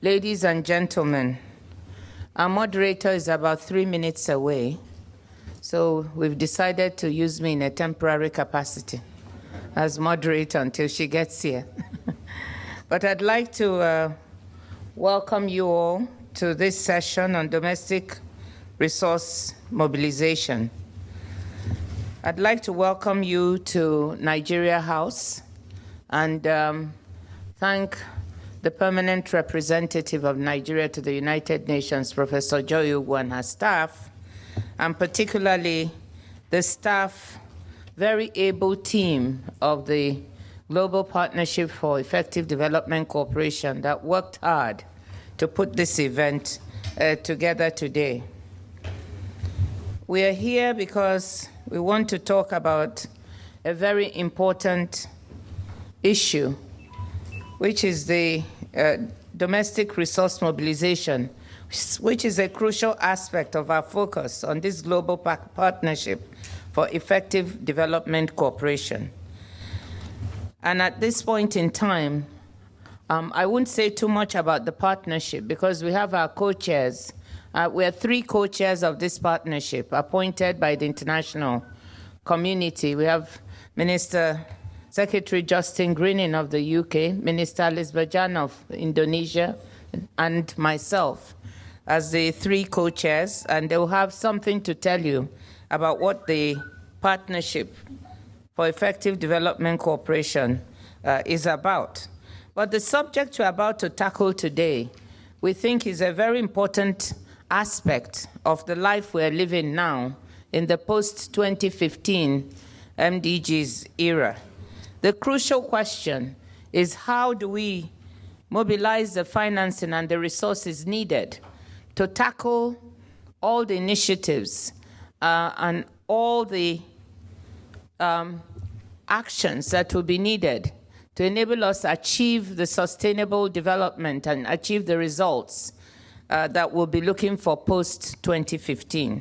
Ladies and gentlemen, our moderator is about 3 minutes away, so we've decided to use me in a temporary capacity as moderator until she gets here. But I'd like to welcome you all to this session on domestic resource mobilization. I'd like to welcome you to Nigeria House and thank the permanent representative of Nigeria to the United Nations, Professor Joy Ugwu, and her staff, and particularly the staff, very able team of the Global Partnership for Effective Development Cooperation that worked hard to put this event together today. We are here because we want to talk about a very important issue, which is the domestic resource mobilization, which is a crucial aspect of our focus on this global partnership for effective development cooperation. And at this point in time, I won't say too much about the partnership because we have our co-chairs. We are 3 co-chairs of this partnership appointed by the international community. We have Minister Secretary Justine Greening of the UK, Minister Lisbeth Jan of Indonesia, and myself as the 3 co-chairs, and they will have something to tell you about what the Partnership for Effective Development Cooperation is about. But the subject we're about to tackle today, we think is a very important aspect of the life we're living now in the post-2015 MDGs era. The crucial question is, how do we mobilize the financing and the resources needed to tackle all the initiatives and all the actions that will be needed to enable us to achieve the sustainable development and achieve the results that we'll be looking for post-2015.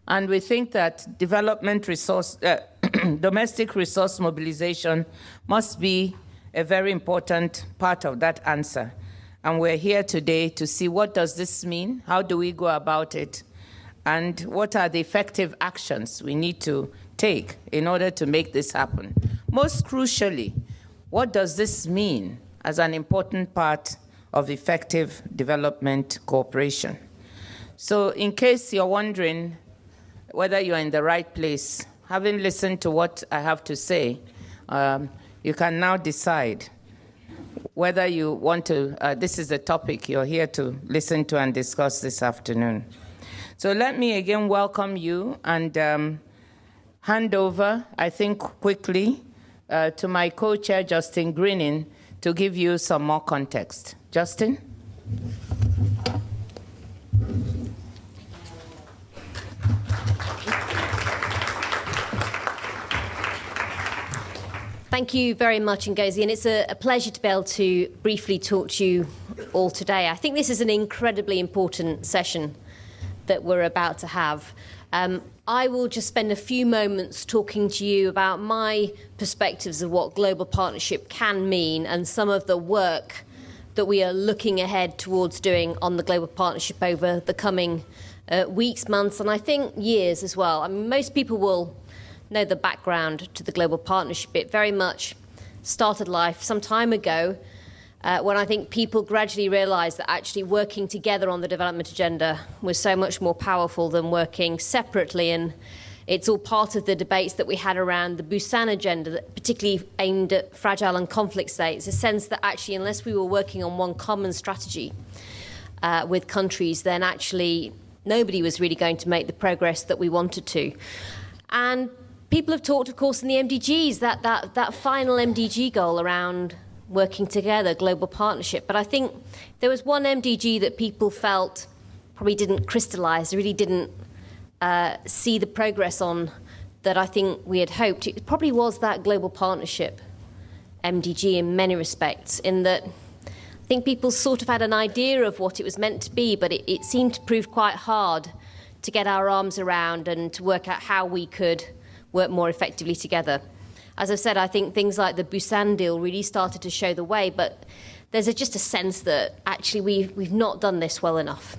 And we think that domestic resource mobilization must be a very important part of that answer. And we're here today to see what does this mean, how do we go about it, and what are the effective actions we need to take in order to make this happen. Most crucially, what does this mean as an important part of effective development cooperation? So in case you're wondering whether you're in the right place, having listened to what I have to say, you can now decide whether you want to, this is the topic you're here to listen to and discuss this afternoon. So let me again welcome you and hand over, I think quickly, to my co-chair, Justine Greening, to give you some more context. Justine? Thank you very much, Ngozi, and it's a pleasure to be able to briefly talk to you all today. I think this is an incredibly important session that we're about to have. I will just spend a few moments talking to you about my perspectives of what global partnership can mean and some of the work that we are looking ahead towards doing on the global partnership over the coming weeks, months, and I think years as well. I mean, most people will know the background to the global partnership. It very much started life some time ago when I think people gradually realised that actually working together on the development agenda was so much more powerful than working separately. And it's all part of the debates that we had around the Busan agenda, that particularly aimed at fragile and conflict states, a sense that actually unless we were working on one common strategy with countries, then actually nobody was really going to make the progress that we wanted to. And people have talked, of course, in the MDGs, that final MDG goal around working together, global partnership. But I think there was one MDG that people felt probably didn't crystallise, really didn't see the progress on that I think we had hoped. It probably was that global partnership MDG in many respects, in that I think people sort of had an idea of what it was meant to be, but it seemed to prove quite hard to get our arms around and to work out how we could work more effectively together. As I said, I think things like the Busan deal really started to show the way, but there's just a sense that actually we've not done this well enough.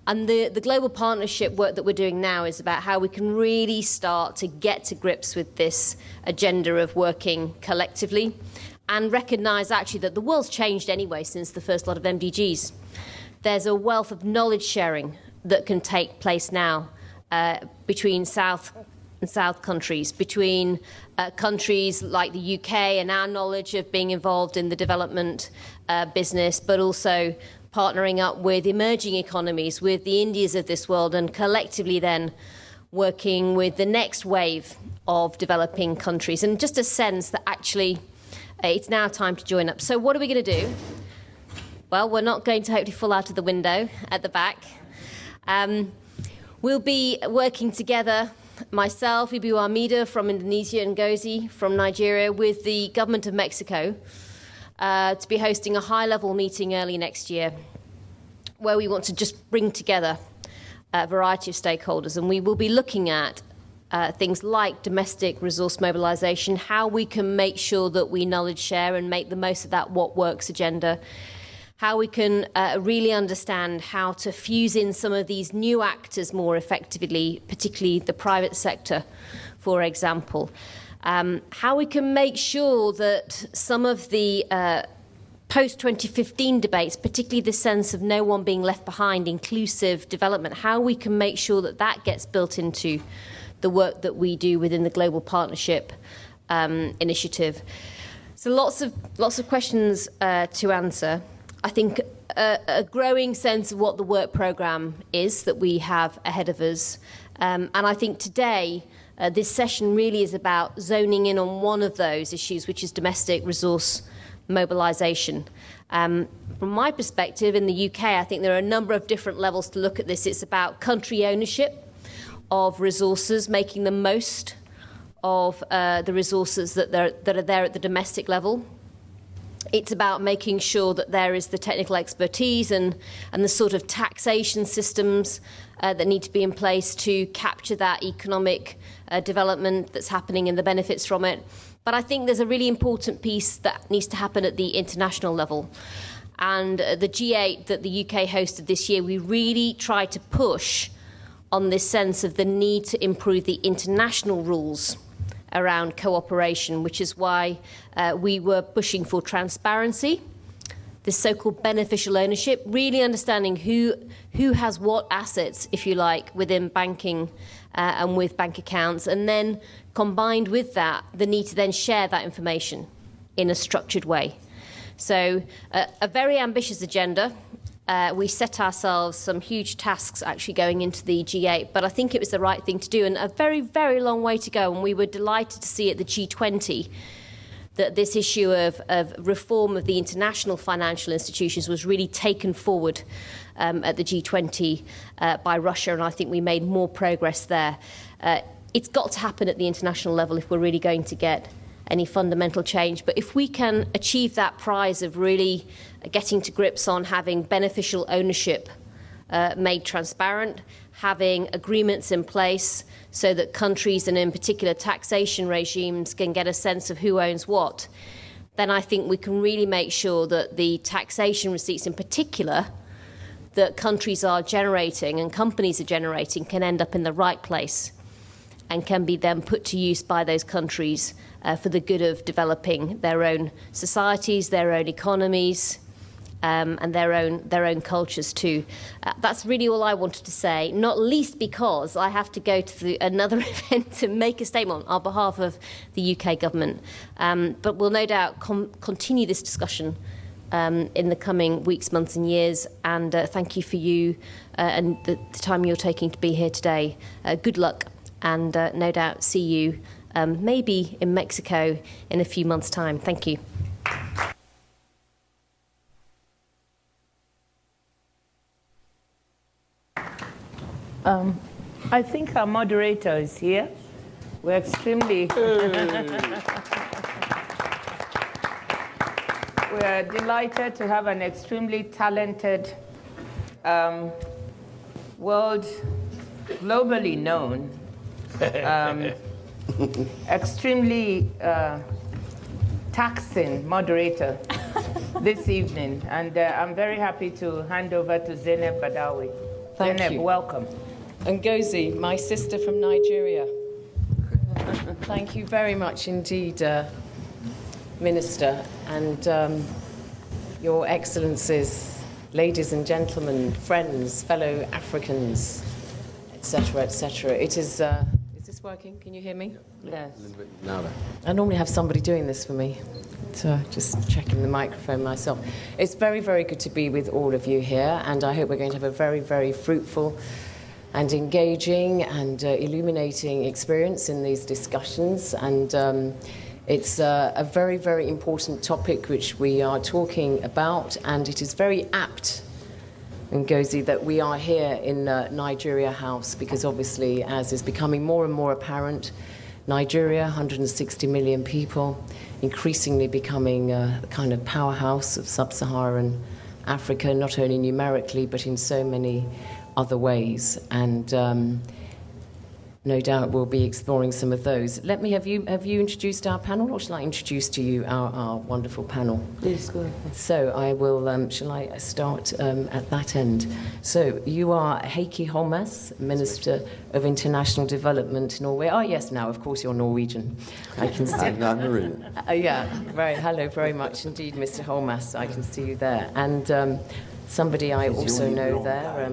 And the global partnership work that we're doing now is about how we can really start to get to grips with this agenda of working collectively and recognise actually that the world's changed anyway since the first lot of MDGs. There's a wealth of knowledge sharing that can take place now between South and South countries, between countries like the UK and our knowledge of being involved in the development business, but also partnering up with emerging economies, with the Indias of this world, and collectively then working with the next wave of developing countries. And just a sense that actually it's now time to join up. So what are we going to do? Well, we're not going to hopefully fall out of the window at the back. We'll be working together, myself, Ibu Armida from Indonesia and Ngozi from Nigeria, with the government of Mexico to be hosting a high-level meeting early next year where we want to just bring together a variety of stakeholders. And we will be looking at things like domestic resource mobilization, how we can make sure that we knowledge share and make the most of that what works agenda, how we can really understand how to fuse in some of these new actors more effectively, particularly the private sector, for example. How we can make sure that some of the post-2015 debates, particularly the sense of no one being left behind, inclusive development, how we can make sure that that gets built into the work that we do within the Global Partnership Initiative. So lots of questions to answer. I think a growing sense of what the work programme is that we have ahead of us. And I think today, this session really is about zoning in on one of those issues, which is domestic resource mobilisation. From my perspective, in the UK, I think there are a number of different levels to look at this. It's about country ownership of resources, making the most of the resources that are there at the domestic level. It's about making sure that there is the technical expertise and the sort of taxation systems that need to be in place to capture that economic development that's happening and the benefits from it. But I think there's a really important piece that needs to happen at the international level. And the G8 that the UK hosted this year, we really tried to push on this sense of the need to improve the international rules around cooperation, which is why we were pushing for transparency, this so-called beneficial ownership, really understanding who has what assets, if you like, within banking and with bank accounts, and then combined with that, the need to then share that information in a structured way. So a very ambitious agenda. We set ourselves some huge tasks actually going into the G8, but I think it was the right thing to do, and a very, very long way to go. And we were delighted to see at the G20 that this issue of reform of the international financial institutions was really taken forward at the G20 by Russia, and I think we made more progress there. It's got to happen at the international level if we're really going to get any fundamental change. But if we can achieve that prize of really getting to grips on having beneficial ownership made transparent, having agreements in place so that countries and in particular taxation regimes can get a sense of who owns what, then I think we can really make sure that the taxation receipts in particular that countries are generating and companies are generating can end up in the right place and can be then put to use by those countries for the good of developing their own societies, their own economies, and their own cultures too. That's really all I wanted to say, not least because I have to go to another event to make a statement on behalf of the UK government. But we'll no doubt continue this discussion in the coming weeks, months and years. And thank you for you and the time you're taking to be here today. Good luck, and no doubt see you maybe in Mexico in a few months' time. Thank you. I think our moderator is here. We're extremely... We're delighted to have an extremely talented, world globally known, extremely taxing moderator, this evening. And I'm very happy to hand over to Zeinab Badawi. Thank Zeinab, you. welcome. Ngozi, my sister from Nigeria. Thank you very much indeed, Minister, and Your Excellencies, ladies and gentlemen, friends, fellow Africans, etc., etc. It is this working? Can you hear me? Yes. A little bit louder. I normally have somebody doing this for me, so just checking the microphone myself. It's very, very good to be with all of you here, and I hope we're going to have a very, very fruitful and engaging and illuminating experience in these discussions. And it's a very, very important topic which we are talking about, and it is very apt, Ngozi, that we are here in Nigeria House, because obviously, as is becoming more and more apparent, Nigeria, 160 million people, increasingly becoming a kind of powerhouse of sub-Saharan Africa, not only numerically, but in so many other ways. And no doubt we'll be exploring some of those. Have you introduced our panel, or shall I introduce to you our wonderful panel? Please go ahead. So I will, shall I start at that end? So you are Heikki Holmas, Minister of International Development, Norway. Oh yes, now of course you're Norwegian. I can see. I'm Norwegian. Yeah, right. Hello very much indeed, Mr. Holmas. I can see you there. And somebody I also know there.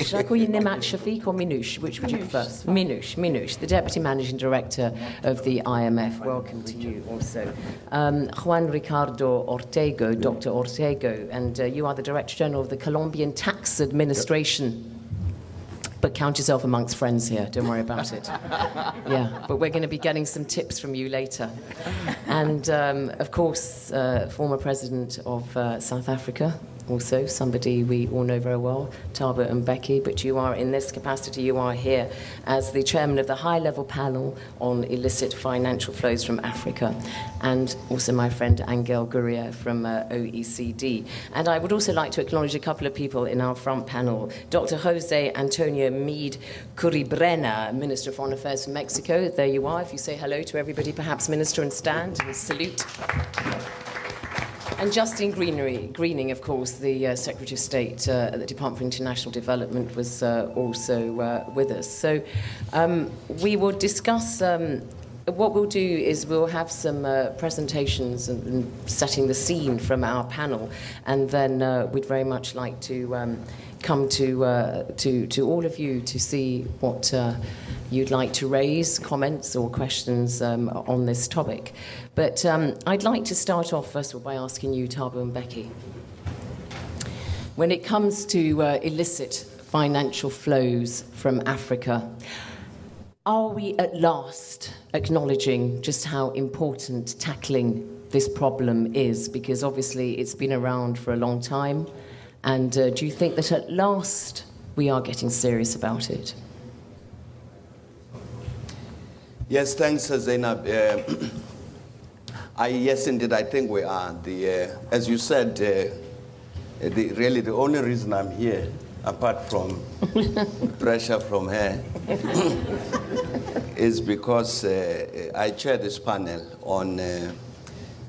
Should I call you Nemat, Shafik, or Minouche? Which would you prefer? Minouche, the Deputy Managing Director of the IMF. Welcome to you also. Juan Ricardo Ortega, Dr. Ortega, and you are the Director General of the Colombian Tax Administration. But count yourself amongst friends here, don't worry about it. Yeah, but we're going to be getting some tips from you later. And, of course, former President of South Africa, also somebody we all know very well, Thabo and Mbeki, but you are, in this capacity, you are here as the chairman of the high-level panel on illicit financial flows from Africa, and also my friend Angel Gurría from OECD. And I would also like to acknowledge a couple of people in our front panel. Dr. Jose Antonio Meade Curibrena, Minister of Foreign Affairs from Mexico. There you are. If you say hello to everybody, perhaps, Minister, and stand and salute. And Justine Greening, of course, the Secretary of State at the Department for International Development, was also with us. So we will discuss, what we'll do is we'll have some presentations and setting the scene from our panel, and then we'd very much like to come to all of you to see what you'd like to raise, comments or questions on this topic. But I'd like to start off, first of all, by asking you, Thabo and Mbeki, when it comes to illicit financial flows from Africa, are we at last acknowledging just how important tackling this problem is? Because obviously it's been around for a long time. And do you think that at last we are getting serious about it? Yes, thanks, Zeinab. Yes, indeed, I think we are. As you said, really the only reason I'm here, apart from pressure from her, is because I chair this panel on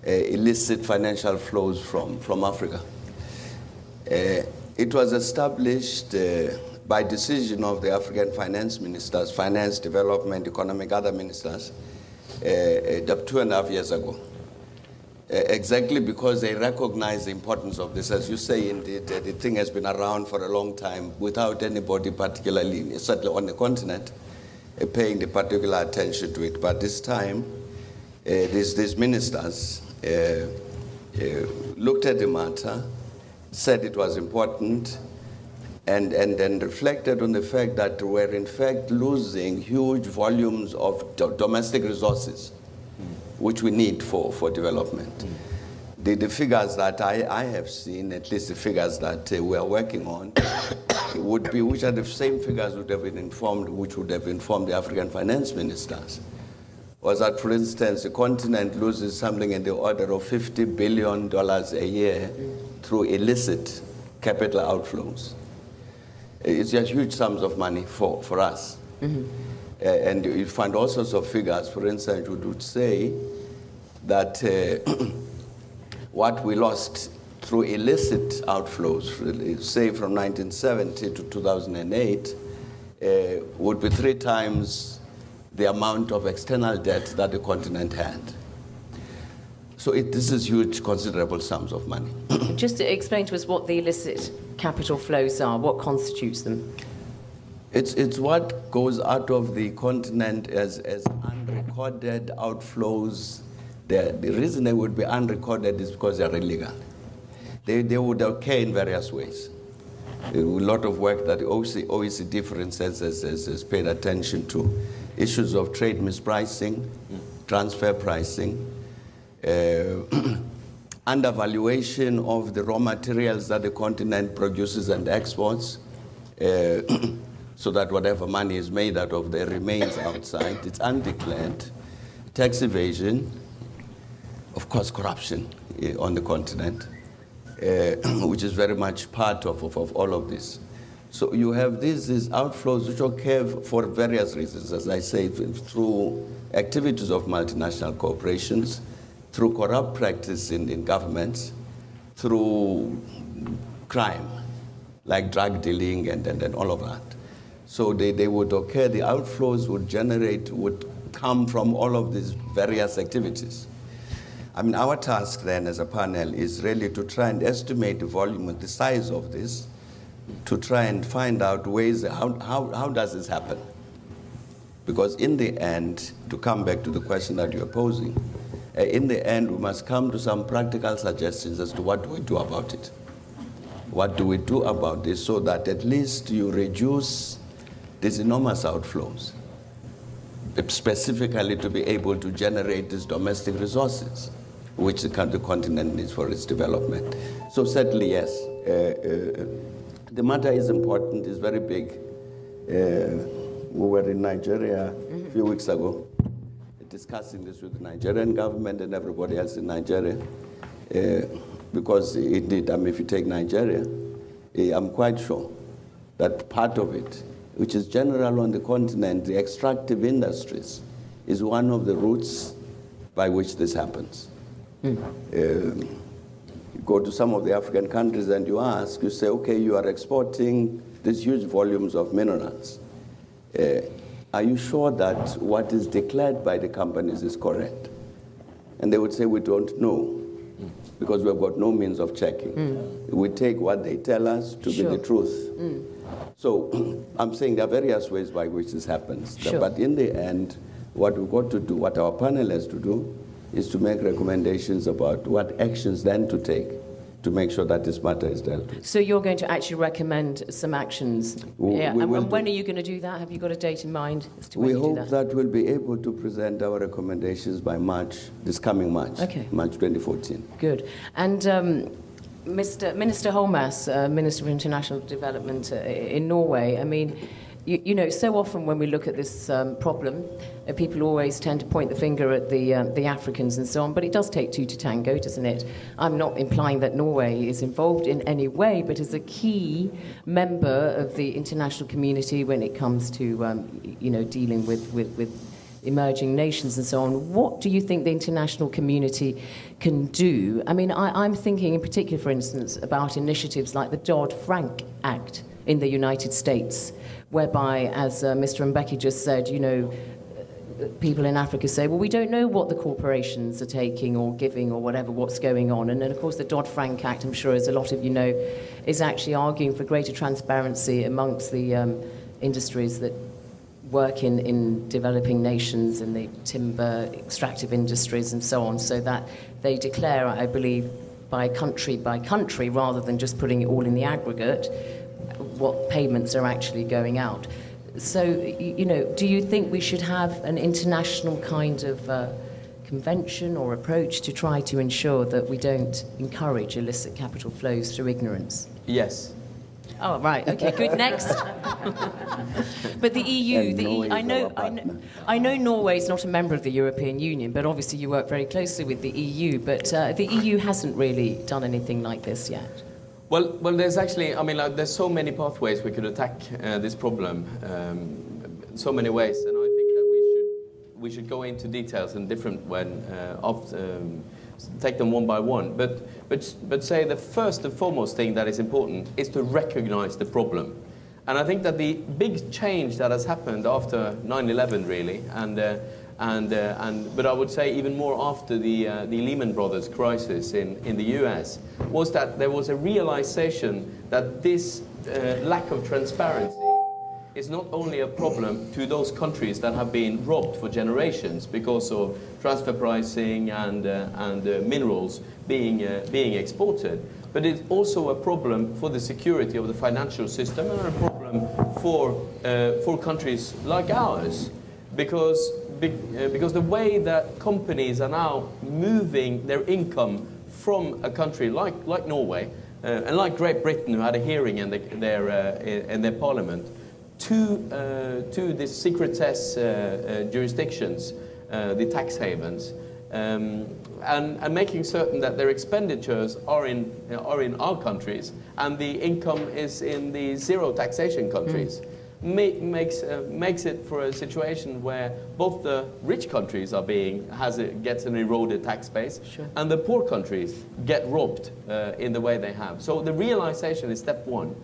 illicit financial flows from Africa. It was established by decision of the African finance ministers, finance, development, economic, other ministers, 2.5 years ago. Exactly because they recognize the importance of this. As you say, indeed, the thing has been around for a long time without anybody particularly, certainly on the continent, paying the particular attention to it. But this time, these ministers looked at the matter, said it was important, and then reflected on the fact that we're in fact losing huge volumes of domestic resources, which we need for development. The figures that I have seen, at least the figures that we are working on, would be, which are the same figures which would have informed the African finance ministers, was that, for instance, the continent loses something in the order of $50 billion a year through illicit capital outflows. It's just huge sums of money for us. Mm-hmm. And you find all sorts of figures. For instance, we would say that what we lost through illicit outflows, say from 1970 to 2008, would be 3 times the amount of external debt that the continent had. So this is huge, considerable sums of money. Just to explain to us what the illicit capital flows are, what constitutes them? It's what goes out of the continent as unrecorded outflows. The reason they would be unrecorded is because they're illegal. They would occur in various ways. A lot of work that the OECD, for instance, has paid attention to. Issues of trade mispricing, transfer pricing, undervaluation of the raw materials that the continent produces and exports, so that whatever money is made out of there remains outside. It's undeclared. Tax evasion, of course, corruption on the continent, which is very much part of all of this. So you have these outflows which occur for various reasons, as I say, through activities of multinational corporations, through corrupt practice in governments, through crime, like drug dealing and all of that. So they would occur, the outflows would come from all of these various activities. I mean, our task then as a panel is really to try and estimate the volume and the size of this, to try and find out ways, how does this happen? Because in the end, to come back to the question that you're posing, in the end, we must come to some practical suggestions as to what do we do about it. What do we do about this so that at least you reduce these enormous outflows, specifically to be able to generate these domestic resources, which the continent needs for its development. So certainly, yes, the matter is important, it's very big. We were in Nigeria a few weeks ago, discussing this with the Nigerian government and everybody else in Nigeria, because indeed, I mean, if you take Nigeria, I'm quite sure that part of it, which is general on the continent, the extractive industries, is one of the routes by which this happens. You go to some of the African countries and you ask, you say, okay, you are exporting these huge volumes of minerals. Are you sure that what is declared by the companies is correct? And they would say, we don't know, because we've got no means of checking. We take what they tell us to be the truth. So I'm saying there are various ways by which this happens. But in the end, what we've got to do, what our panel has to do, is to make recommendations about what actions then to take to make sure that this matter is dealt with. So you're going to actually recommend some actions. And when are you going to do that? Have you got a date in mind as to when you do that? We hope that we'll be able to present our recommendations by March, this coming March, March 2014. Good. And Minister Holmas, Minister of International Development in Norway, I mean, you know, so often when we look at this problem, people always tend to point the finger at the Africans and so on, but it does take two to tango, doesn't it? I'm not implying that Norway is involved in any way, but as a key member of the international community when it comes to, you know, dealing with emerging nations and so on, what do you think the international community can do? I mean, I'm thinking in particular, for instance, about initiatives like the Dodd-Frank Act in the United States, whereby, as Mr. Mbeki just said, you know, people in Africa say, well, we don't know what the corporations are taking or giving or whatever, what's going on. And then, of course, the Dodd-Frank Act, I'm sure, as a lot of you know, is actually arguing for greater transparency amongst the industries that work in developing nations and the timber extractive industries and so on, so that they declare, I believe, by country, rather than just putting it all in the aggregate, what payments are actually going out. So, you know, do you think we should have an international kind of convention or approach to try to ensure that we don't encourage illicit capital flows through ignorance? Yes. Oh, right. Okay, good. Next. But the EU, I know Norway's not a member of the European Union, but obviously you work very closely with the EU, but the EU hasn't really done anything like this yet. Well, there's actually, I mean, there's so many pathways we could attack this problem, so many ways, and I think that we should go into details in different take them one by one. But say the first and foremost thing that is important is to recognize the problem. And I think that the big change that has happened after 9/11 really, but I would say even more after the Lehman Brothers crisis in the US, was that there was a realization that this lack of transparency is not only a problem to those countries that have been robbed for generations because of transfer pricing and minerals being exported, but it's also a problem for the security of the financial system and a problem for countries like ours, because the way that companies are now moving their income from a country like Norway and like Great Britain, who had a hearing in their parliament, to the secretess jurisdictions, the tax havens, and making certain that their expenditures are in our countries and the income is in the zero taxation countries. Makes it for a situation where both the rich countries gets an eroded tax base, sure, and the poor countries get robbed in the way they have. So the realization is step one.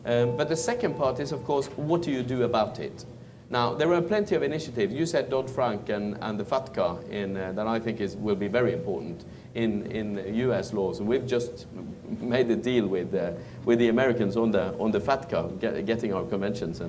But the second part is, of course, what do you do about it? Now, there are plenty of initiatives. You said Dodd-Frank and the FATCA that I think will be very important in US laws. And we've just made a deal with the Americans on the FATCA, getting our conventions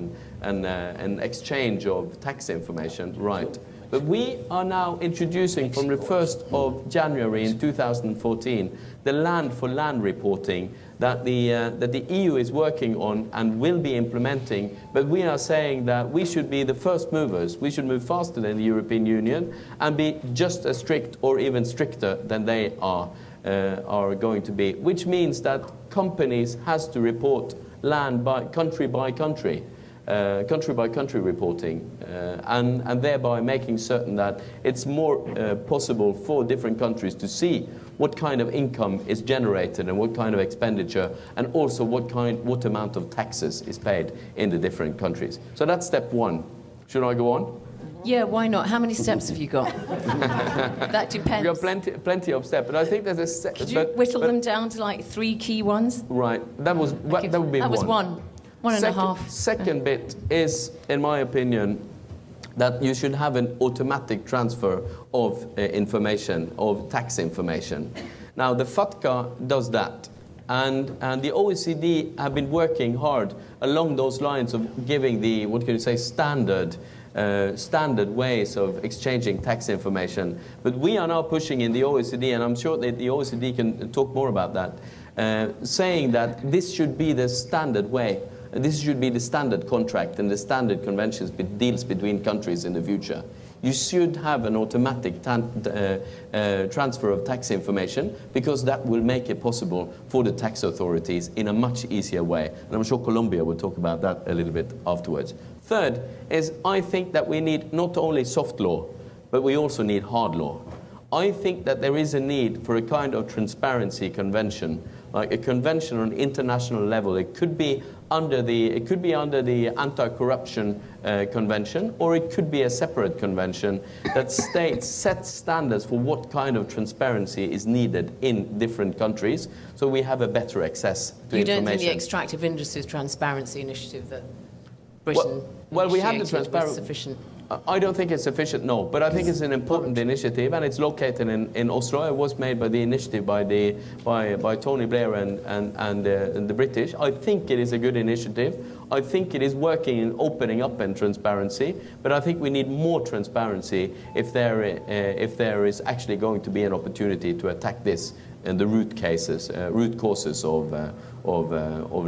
and exchange of tax information right. But we are now introducing from the 1st of January in 2014 the land for land reporting that the EU is working on and will be implementing. But we are saying that we should be the first movers. We should move faster than the European Union and be just as strict or even stricter than they are going to be, which means that companies has to report land by country reporting, and thereby making certain that it's more possible for different countries to see what kind of income is generated and what kind of expenditure, and also what amount of taxes is paid in the different countries. So that's step one. Should I go on? Yeah, why not? How many steps have you got? That depends. We've got plenty of steps, but I think there's a step. Could you whittle them down to like 3 key ones? Right. That would be one. That was one. One and a half. Second bit is, in my opinion, that you should have an automatic transfer of information, of tax information. Now, the FATCA does that. And the OECD have been working hard along those lines of giving the, what can you say, standard ways of exchanging tax information. But we are now pushing in the OECD, and I'm sure that the OECD can talk more about that, saying that this should be the standard way. This should be the standard contract and the standard conventions deals between countries in the future. You should have an automatic transfer of tax information, because that will make it possible for the tax authorities in a much easier way. And I'm sure Colombia will talk about that a little bit afterwards. Third is, I think that we need not only soft law, but we also need hard law. I think that there is a need for a kind of transparency convention, like a convention on international level. It could be under the anti-corruption convention, or it could be a separate convention that sets standards for what kind of transparency is needed in different countries, so we have a better access to information. You don't think the Extractive Industries Transparency Initiative that Britain we have the transparency sufficient? I don't think it's sufficient, no, but I think it's an important initiative, and it's located in Oslo. It was made by the initiative by Tony Blair and the British. I think it is a good initiative. I think it is working in opening up and transparency, but I think we need more transparency if there is actually going to be an opportunity to attack this and the root causes of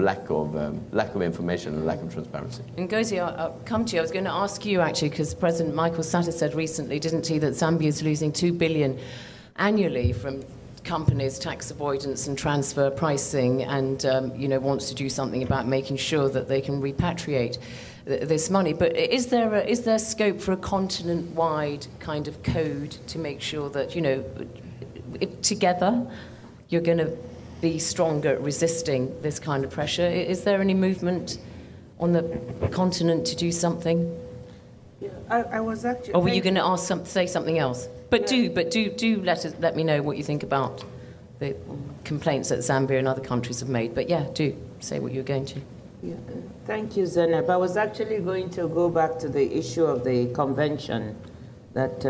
lack of information and lack of transparency. Ngozi, I'll come to you. I was going to ask you, actually, because President Michael Sata said recently, didn't he, that Zambia is losing $2 billion annually from companies, tax avoidance and transfer pricing, and wants to do something about making sure that they can repatriate this money. But is there scope for a continent-wide kind of code to make sure that, together you're going to be stronger at resisting this kind of pressure? Is there any movement on the continent to do something? Yeah, I was actually... Or were you going to say something else? But do let me know what you think about the complaints that Zambia and other countries have made. But yeah, do say what you're going to. Yeah. Thank you, Zeinab. I was actually going to go back to the issue of the convention that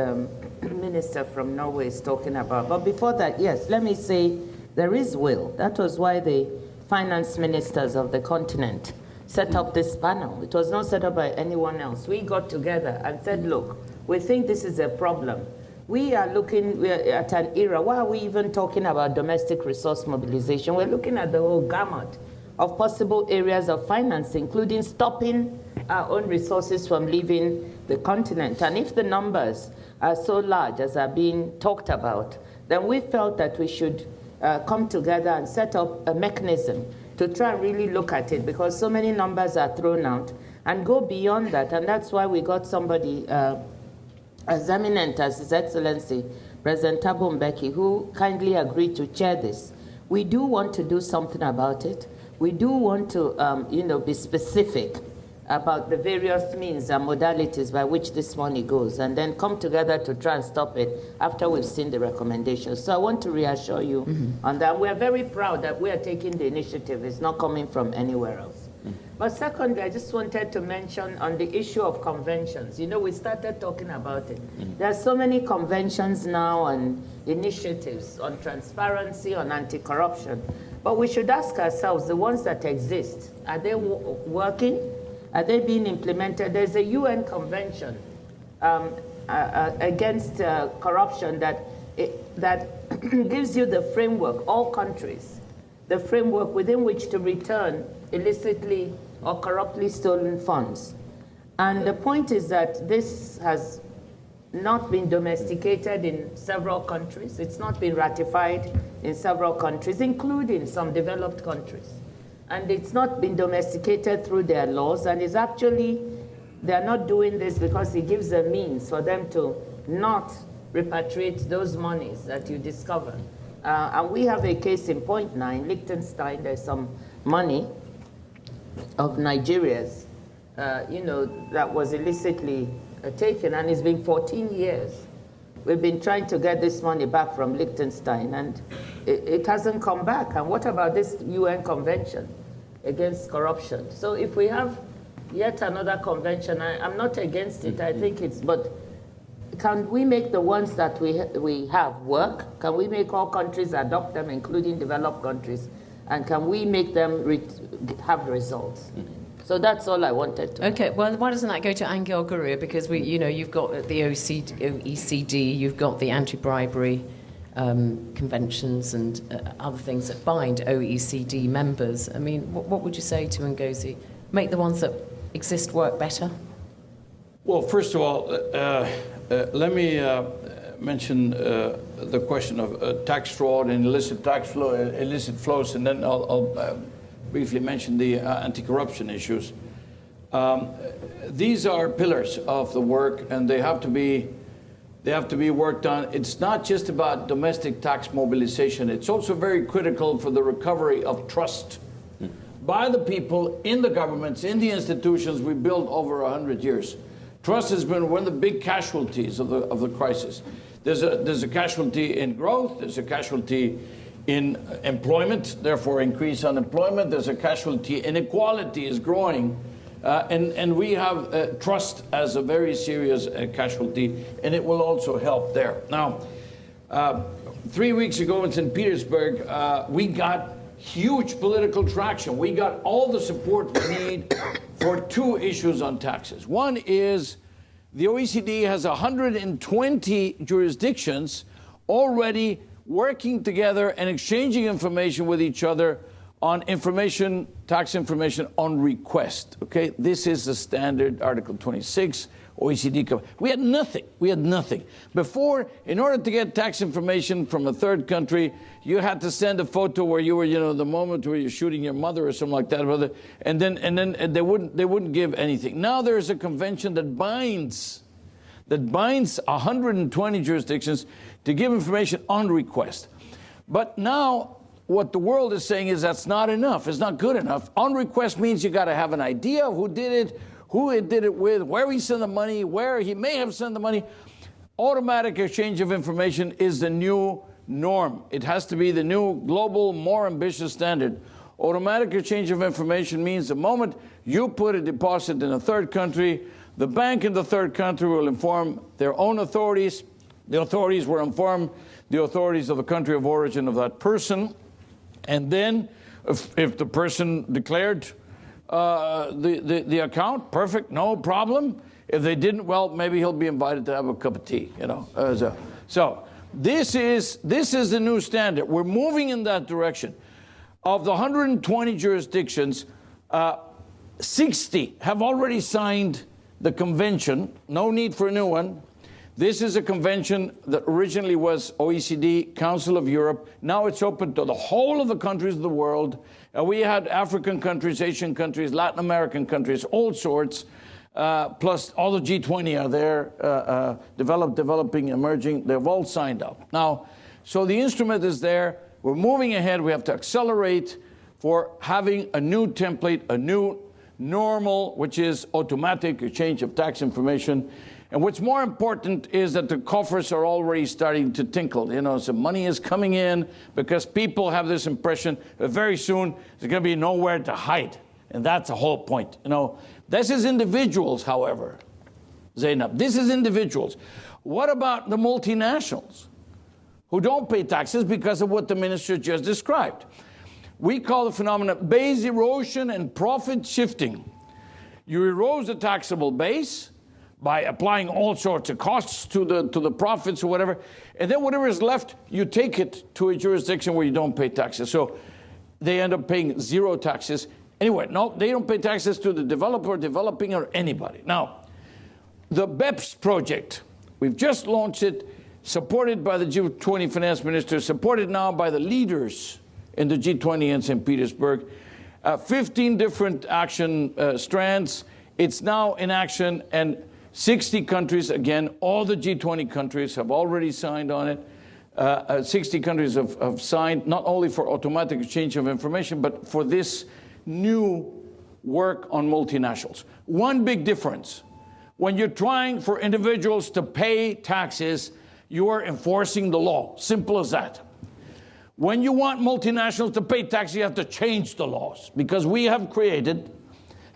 Minister from Norway is talking about. But before that, yes, let me say there is will. That was why the finance ministers of the continent set up this panel. It was not set up by anyone else. We got together and said, look, we think this is a problem. We're at an era, why are we even talking about domestic resource mobilization? We're looking at the whole gamut of possible areas of finance, including stopping our own resources from leaving the continent. And if the numbers are so large as are being talked about, then we felt that we should come together and set up a mechanism to try and really look at it, because so many numbers are thrown out, and go beyond that. And that's why we got somebody as eminent as His Excellency President Thabo Mbeki, who kindly agreed to chair this. We do want to do something about it. We do want to, be specific about the various means and modalities by which this money goes, and then come together to try and stop it after we've seen the recommendations. So I want to reassure you on that. We are very proud that we are taking the initiative. It's not coming from anywhere else. But secondly, I just wanted to mention on the issue of conventions. We started talking about it. There are so many conventions now and initiatives on transparency, on anti-corruption. But we should ask ourselves, the ones that exist, are they working? Are they being implemented? There's a UN convention against corruption that gives you the framework, all countries, the framework within which to return illicitly or corruptly stolen funds. And the point is that this has not been domesticated in several countries. It's not been ratified in several countries, including some developed countries. And it's not been domesticated through their laws, and it's actually, they're not doing this because it gives a means for them to not repatriate those monies that you discover. And we have a case in point now in Liechtenstein. There's some money of Nigeria's, that was illicitly taken, and it's been 14 years. We've been trying to get this money back from Liechtenstein, and it hasn't come back. And what about this UN convention against corruption? So if we have yet another convention, I'm not against it. I think it's, but can we make the ones that we have work? Can we make all countries adopt them, including developed countries? And can we make them have results? So that's all I wanted to. Okay, well, why doesn't that go to UNGA or Gurría? Because you've got the OECD, you've got the anti-bribery conventions and other things that bind OECD members. I mean, what would you say to Ngozi? Make the ones that exist work better? Well, first of all, let me mention the question of tax fraud and illicit flows, and then I'll briefly mention the anti-corruption issues. These are pillars of the work, and they have to be worked on. It's not just about domestic tax mobilization. It's also very critical for the recovery of trust by the people in the governments, in the institutions we built over 100 years. Trust has been one of the big casualties of the crisis. There's a casualty in growth. There's a casualty in employment, therefore increased unemployment. There's a casualty. Inequality is growing. And we have trust as a very serious casualty, and it will also help there. Now, 3 weeks ago in St. Petersburg, we got huge political traction. We got all the support we need for two issues on taxes. One is the OECD has 120 jurisdictions already working together and exchanging information with each other on information, tax information on request. Okay, this is the standard Article 26 OECD. We had nothing. We had nothing. Before, in order to get tax information from a third country, you had to send a photo where you were, the moment where you're shooting your mother or something like that, and then they wouldn't give anything. Now there is a convention that binds 120 jurisdictions to give information on request. But now what the world is saying is that's not enough. It's not good enough. On request means you got to have an idea of who did it with, where he sent the money, where he may have sent the money. automatic exchange of information is the new norm. It has to be the new global, more ambitious standard. Automatic exchange of information means the moment you put a deposit in a third country, the bank in the third country will inform their own authorities. The authorities will inform the authorities of the country of origin of that person. And then if the person declared the account, perfect, no problem. If they didn't, well, maybe he'll be invited to have a cup of tea, you know. So this is the new standard. We're moving in that direction. Of the 120 jurisdictions, 60 have already signed the convention. No need for a new one. This is a convention that originally was OECD, Council of Europe. Now it's open to the whole of the countries of the world. We had African countries, Asian countries, Latin American countries, all sorts, plus all the G20 are there, developing, emerging. They've all signed up. Now, so the instrument is there. We're moving ahead. We have to accelerate for having a new template, a new normal, which is automatic exchange of tax information. And what's more important is that the coffers are already starting to tinkle. You know, so money is coming in because people have this impression that very soon there's going to be nowhere to hide. And that's the whole point. You know, this is individuals, however, Zeinab. This is individuals. What about the multinationals who don't pay taxes because of what the minister just described? We call the phenomenon base erosion and profit shifting. You erode the taxable base by applying all sorts of costs to the profits or whatever, and then whatever is left, you take it to a jurisdiction where you don't pay taxes. So they end up paying zero taxes. Anyway, no, they don't pay taxes to the developer, developing, or anybody. Now, the BEPS project, we've just launched it, supported by the G20 finance ministers, supported now by the leaders in the G20 in St. Petersburg. 15 different action strands. It's now in action, and 60 countries, again, all the G20 countries have already signed on it. 60 countries have signed, not only for automatic exchange of information, but for this new work on multinationals. One big difference. When you're trying for individuals to pay taxes, you are enforcing the law. Simple as that. When you want multinationals to pay taxes, you have to change the laws, because we have created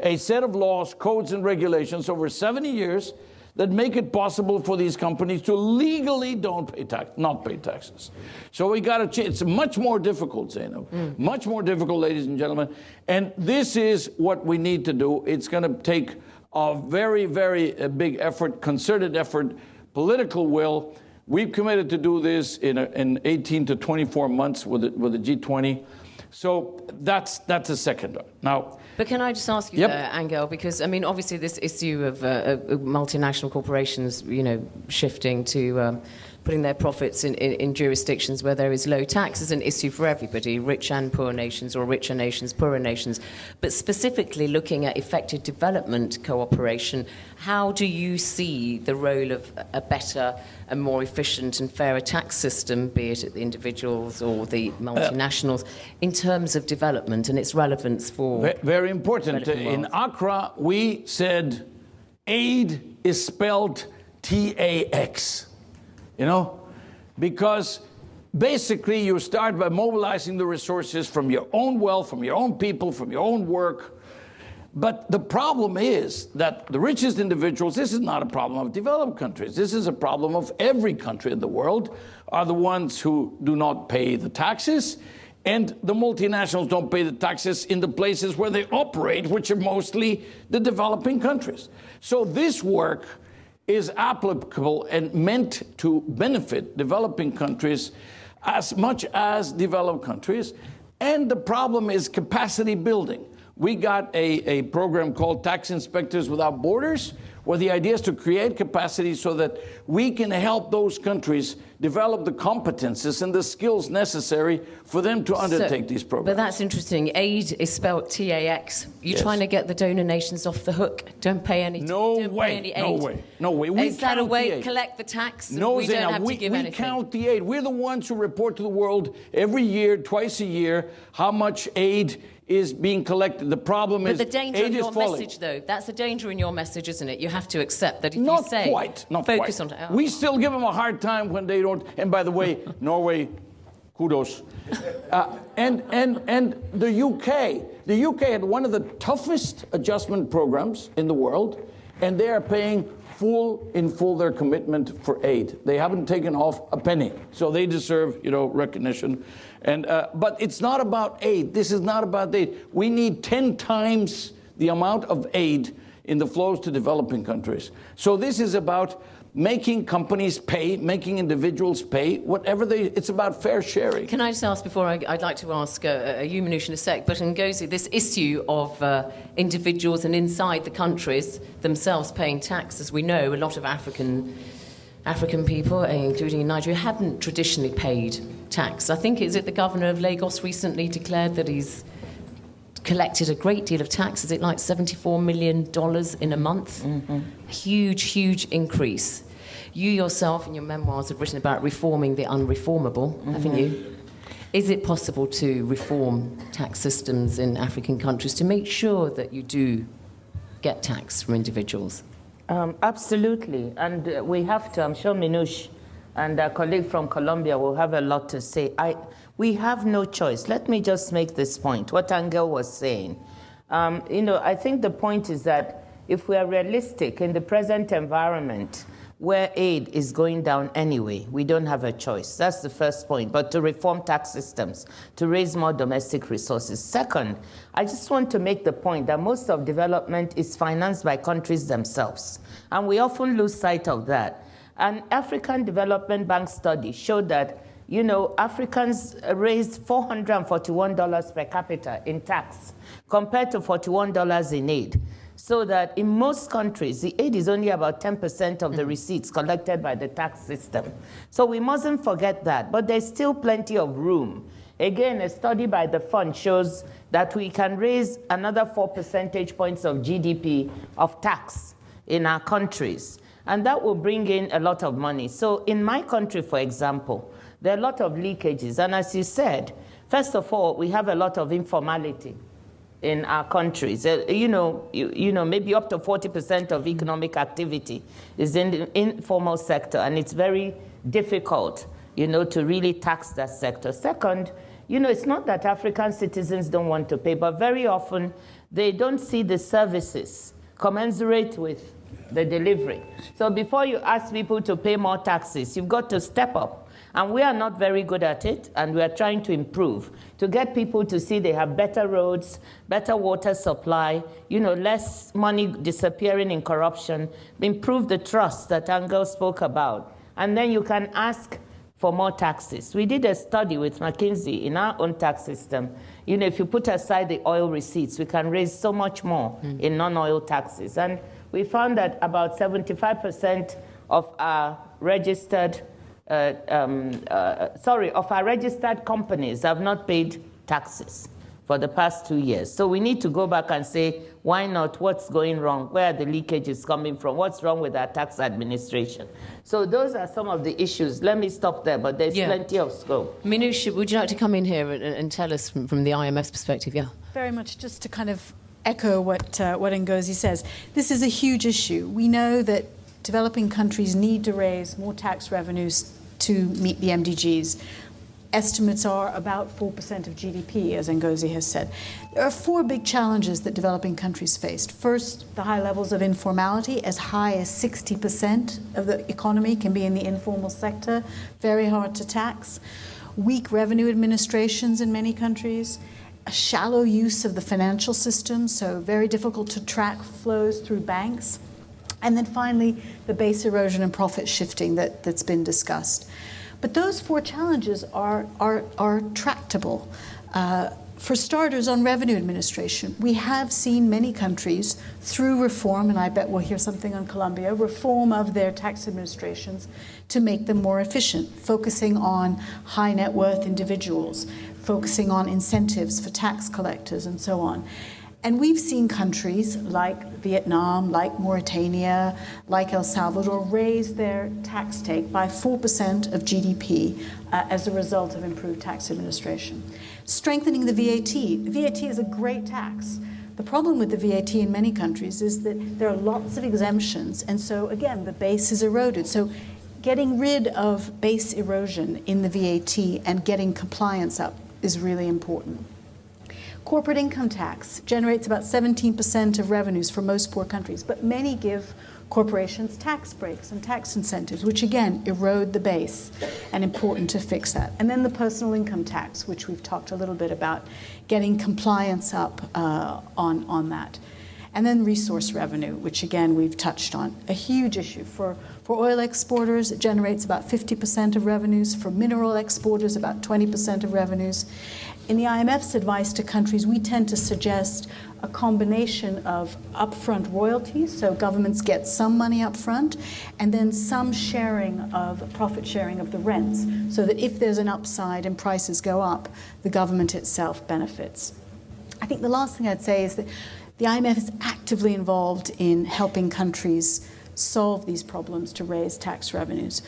a set of laws, codes, and regulations over 70 years that make it possible for these companies to legally not pay taxes. So we got to change. It's much more difficult, Zeinab. Much more difficult, ladies and gentlemen. And this is what we need to do. It's going to take a very, very big effort, concerted effort, political will. We've committed to do this in 18 to 24 months with the G20. So that's the second one. Now, but can I just ask you there, Angel, because I mean, obviously, this issue of multinational corporations, you know, shifting to putting their profits in jurisdictions where there is low tax is an issue for everybody, rich and poor nations, or richer nations, poorer nations. But specifically looking at effective development cooperation, how do you see the role of a better and more efficient and fairer tax system, be it at the individuals or the multinationals, in terms of development and its relevance for... Very important. In Accra, we said aid is spelled TAX. You know, because basically you start by mobilizing the resources from your own wealth, from your own people, from your own work. But the problem is that the richest individuals, this is not a problem of developed countries. This is a problem of every country in the world, are the ones who do not pay the taxes. And the multinationals don't pay the taxes in the places where they operate, which are mostly the developing countries. So this work is applicable and meant to benefit developing countries as much as developed countries. And the problem is capacity building. We got a program called Tax Inspectors Without Borders, where the idea is to create capacity so that we can help those countries develop the competences and the skills necessary for them to undertake these programs. But that's interesting. Aid is spelled TAX. You're trying to get the donor nations off the hook. Don't pay any. No way. Is that a way to collect the tax? No, we don't have to give anything. We count the aid. We're the ones who report to the world every year, twice a year, how much aid is being collected. The problem is the danger in aid is your falling. message, though, that's the danger in your message, isn't it? You have to accept that if Not you say quite. focus on We still give them a hard time when they don't. And by the way, Norway, kudos. And the UK had one of the toughest adjustment programs in the world, and they are paying in full their commitment for aid. They haven't taken off a penny, so they deserve, recognition. And but it's not about aid. This is not about aid. We need 10 times the amount of aid in the flows to developing countries. So this is about making companies pay, making individuals pay, whatever it's about fair sharing. Can I just ask before I'd like to ask you, Minouche, in a sec, but Ngozi, this issue of individuals and inside the countries themselves paying tax, as we know, a lot of African people, including in Nigeria, haven't traditionally paid tax. I think, is it the governor of Lagos recently declared that he's collected a great deal of tax? Is it like $74 million in a month? Mm-hmm. Huge increase. You yourself in your memoirs have written about reforming the unreformable, mm-hmm. haven't you? Is it possible to reform tax systems in African countries to make sure that you do get tax from individuals? Absolutely, and we have to. I'm sure Minouche and our colleague from Colombia will have a lot to say. We have no choice. Let me just make this point, what Angel was saying. I think the point is that if we are realistic in the present environment where aid is going down anyway, we don't have a choice. That's the first point. But to reform tax systems, to raise more domestic resources. Second, I just want to make the point that most of development is financed by countries themselves. And we often lose sight of that. An African Development Bank study showed that Africans raised $441 per capita in tax compared to $41 in aid. So that in most countries, the aid is only about 10% of the receipts collected by the tax system. So we mustn't forget that. But there's still plenty of room. Again, a study by the fund shows that we can raise another 4 percentage points of GDP of tax in our countries. And that will bring in a lot of money. So in my country, for example, there are a lot of leakages. And as you said, first of all, we have a lot of informality in our countries. Maybe up to 40% of economic activity is in the informal sector, and it's very difficult, to really tax that sector. Second, it's not that African citizens don't want to pay, but very often they don't see the services commensurate with the delivery. So before you ask people to pay more taxes, you've got to step up. And we are not very good at it, and we are trying to improve, to get people to see they have better roads, better water supply, less money disappearing in corruption, improve the trust that Angel spoke about. And then you can ask for more taxes. We did a study with McKinsey in our own tax system. If you put aside the oil receipts, we can raise so much more in non-oil taxes. And we found that about 75% of our registered companies have not paid taxes for the past 2 years. So we need to go back and say, why not? What's going wrong? Where are the leakages coming from? What's wrong with our tax administration? So those are some of the issues. Let me stop there, but there's plenty of scope. Minouche, would you like to come in here and tell us from the IMF's perspective? Yeah. Very much, just to kind of echo what Ngozi says. This is a huge issue. We know that developing countries need to raise more tax revenues to meet the MDGs. Estimates are about 4% of GDP, as Ngozi has said. There are 4 big challenges that developing countries faced. First, the high levels of informality, as high as 60% of the economy can be in the informal sector, very hard to tax. Weak revenue administrations in many countries. A shallow use of the financial system, so very difficult to track flows through banks. And then finally, the base erosion and profit shifting that's been discussed. But those 4 challenges are tractable. For starters, on revenue administration, we have seen many countries through reform, and I bet we'll hear something on Colombia, reform of their tax administrations to make them more efficient, focusing on high net worth individuals, focusing on incentives for tax collectors and so on. And we've seen countries like Vietnam, like Mauritania, like El Salvador raise their tax take by 4% of GDP as a result of improved tax administration. Strengthening the VAT. The VAT is a great tax. The problem with the VAT in many countries is that there are lots of exemptions, and so again, the base is eroded. So getting rid of base erosion in the VAT and getting compliance up is really important. Corporate income tax generates about 17% of revenues for most poor countries, but many give corporations tax breaks and tax incentives, which again erode the base, and important to fix that. And then the personal income tax, which we've talked a little bit about, getting compliance up on that. And then resource revenue, which again we've touched on, a huge issue. For oil exporters, it generates about 50% of revenues. For mineral exporters, about 20% of revenues. In the IMF's advice to countries, we tend to suggest a combination of upfront royalties, so governments get some money upfront, and then some sharing of profit sharing of the rents, so that if there's an upside and prices go up, the government itself benefits. I think the last thing I'd say is that the IMF is actively involved in helping countries solve these problems to raise tax revenues.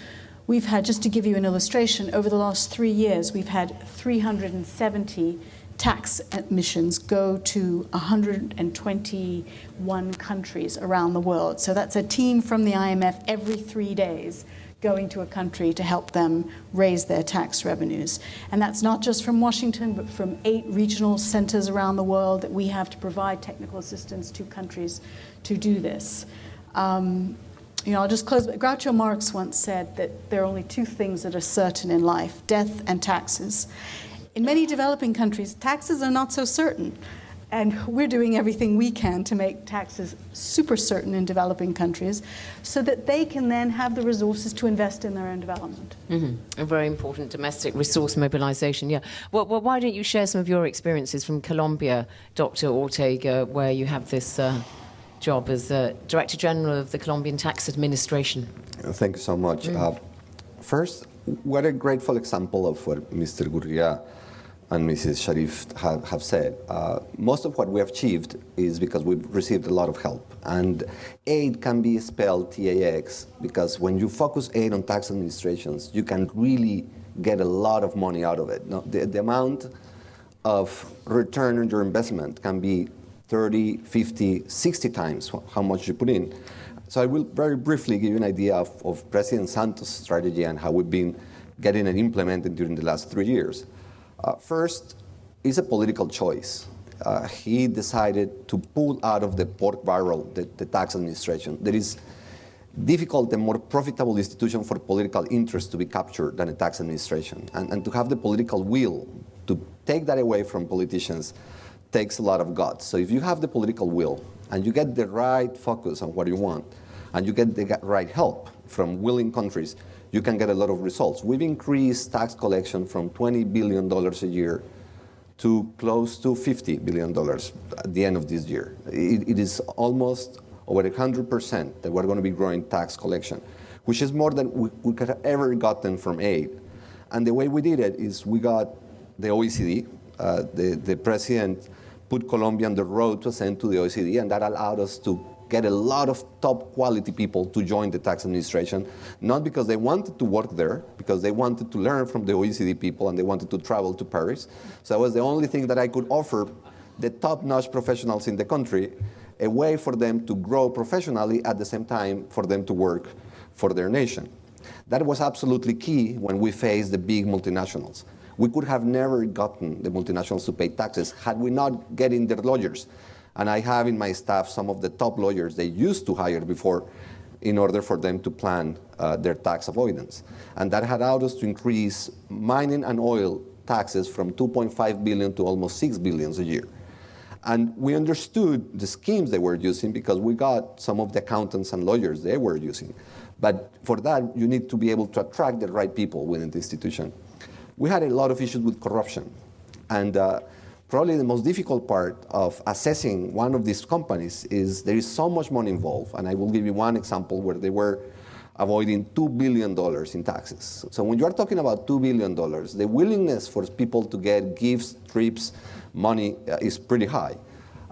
We've had, just to give you an illustration, over the last 3 years, we've had 370 tax missions go to 121 countries around the world. So that's a team from the IMF every 3 days going to a country to help them raise their tax revenues. And that's not just from Washington, but from 8 regional centers around the world that we have to provide technical assistance to countries to do this. I'll just close. Groucho Marx once said that there are only 2 things that are certain in life: death and taxes. In many developing countries, taxes are not so certain. And we're doing everything we can to make taxes super certain in developing countries so that they can then have the resources to invest in their own development. Mm-hmm. A very important domestic resource mobilization, yeah. Well, why don't you share some of your experiences from Colombia, Dr. Ortega, where you have this job as Director General of the Colombian Tax Administration? Thank you so much. First, what a grateful example of what Mr. Gurría and Mrs. Sharif have said. Most of what we have achieved is because we've received a lot of help. And aid can be spelled TAX because when you focus aid on tax administrations, you can really get a lot of money out of it. No, the amount of return on your investment can be 30, 50, 60 times how much you put in. So I will very briefly give you an idea of President Santos' strategy and how we've been getting it implemented during the last 3 years. First, it's a political choice. He decided to pull out of the pork barrel the tax administration. There is difficult and more profitable institution for political interest to be captured than a tax administration. And to have the political will to take that away from politicians takes a lot of guts. So if you have the political will and you get the right focus on what you want and you get the right help from willing countries, you can get a lot of results. We've increased tax collection from $20 billion a year to close to $50 billion at the end of this year. It is almost over 100% that we're going to be growing tax collection, which is more than we could have ever gotten from aid. And the way we did it is we got the OECD, the president put Colombia on the road to ascend to the OECD, and that allowed us to get a lot of top quality people to join the tax administration, not because they wanted to work there, because they wanted to learn from the OECD people and they wanted to travel to Paris. So that was the only thing that I could offer the top-notch professionals in the country, a way for them to grow professionally at the same time for them to work for their nation. That was absolutely key when we faced the big multinationals. We could have never gotten the multinationals to pay taxes had we not getting their lawyers. And I have in my staff some of the top lawyers they used to hire before in order for them to plan their tax avoidance. And that had allowed us to increase mining and oil taxes from 2.5 billion to almost 6 billion a year. And we understood the schemes they were using because we got some of the accountants and lawyers they were using. But for that, you need to be able to attract the right people within the institution. We had a lot of issues with corruption. And probably the most difficult part of assessing one of these companies is there is so much money involved. And I will give you one example where they were avoiding $2 billion in taxes. So when you are talking about $2 billion, the willingness for people to get gifts, trips, money is pretty high.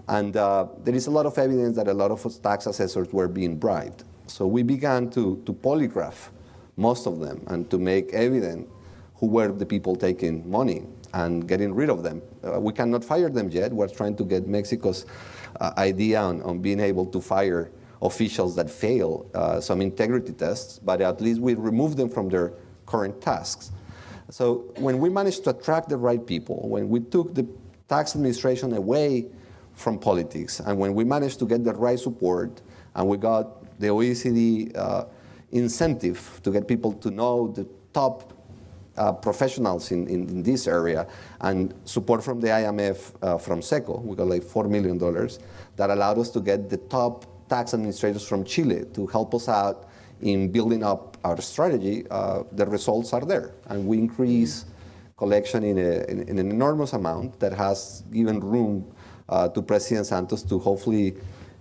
And there is a lot of evidence that a lot of tax assessors were being bribed. So we began to polygraph most of them and to make evident who were the people taking money. and getting rid of them. We cannot fire them yet. We're trying to get Mexico's idea on being able to fire officials that fail some integrity tests, but at least we remove them from their current tasks. So when we managed to attract the right people, when we took the tax administration away from politics, and when we managed to get the right support, and we got the OECD incentive to get people to know the top professionals in this area, and support from the IMF, from SECO, we got like $4 million, that allowed us to get the top tax administrators from Chile to help us out in building up our strategy. The results are there, and we increase collection in an enormous amount that has given room to President Santos to hopefully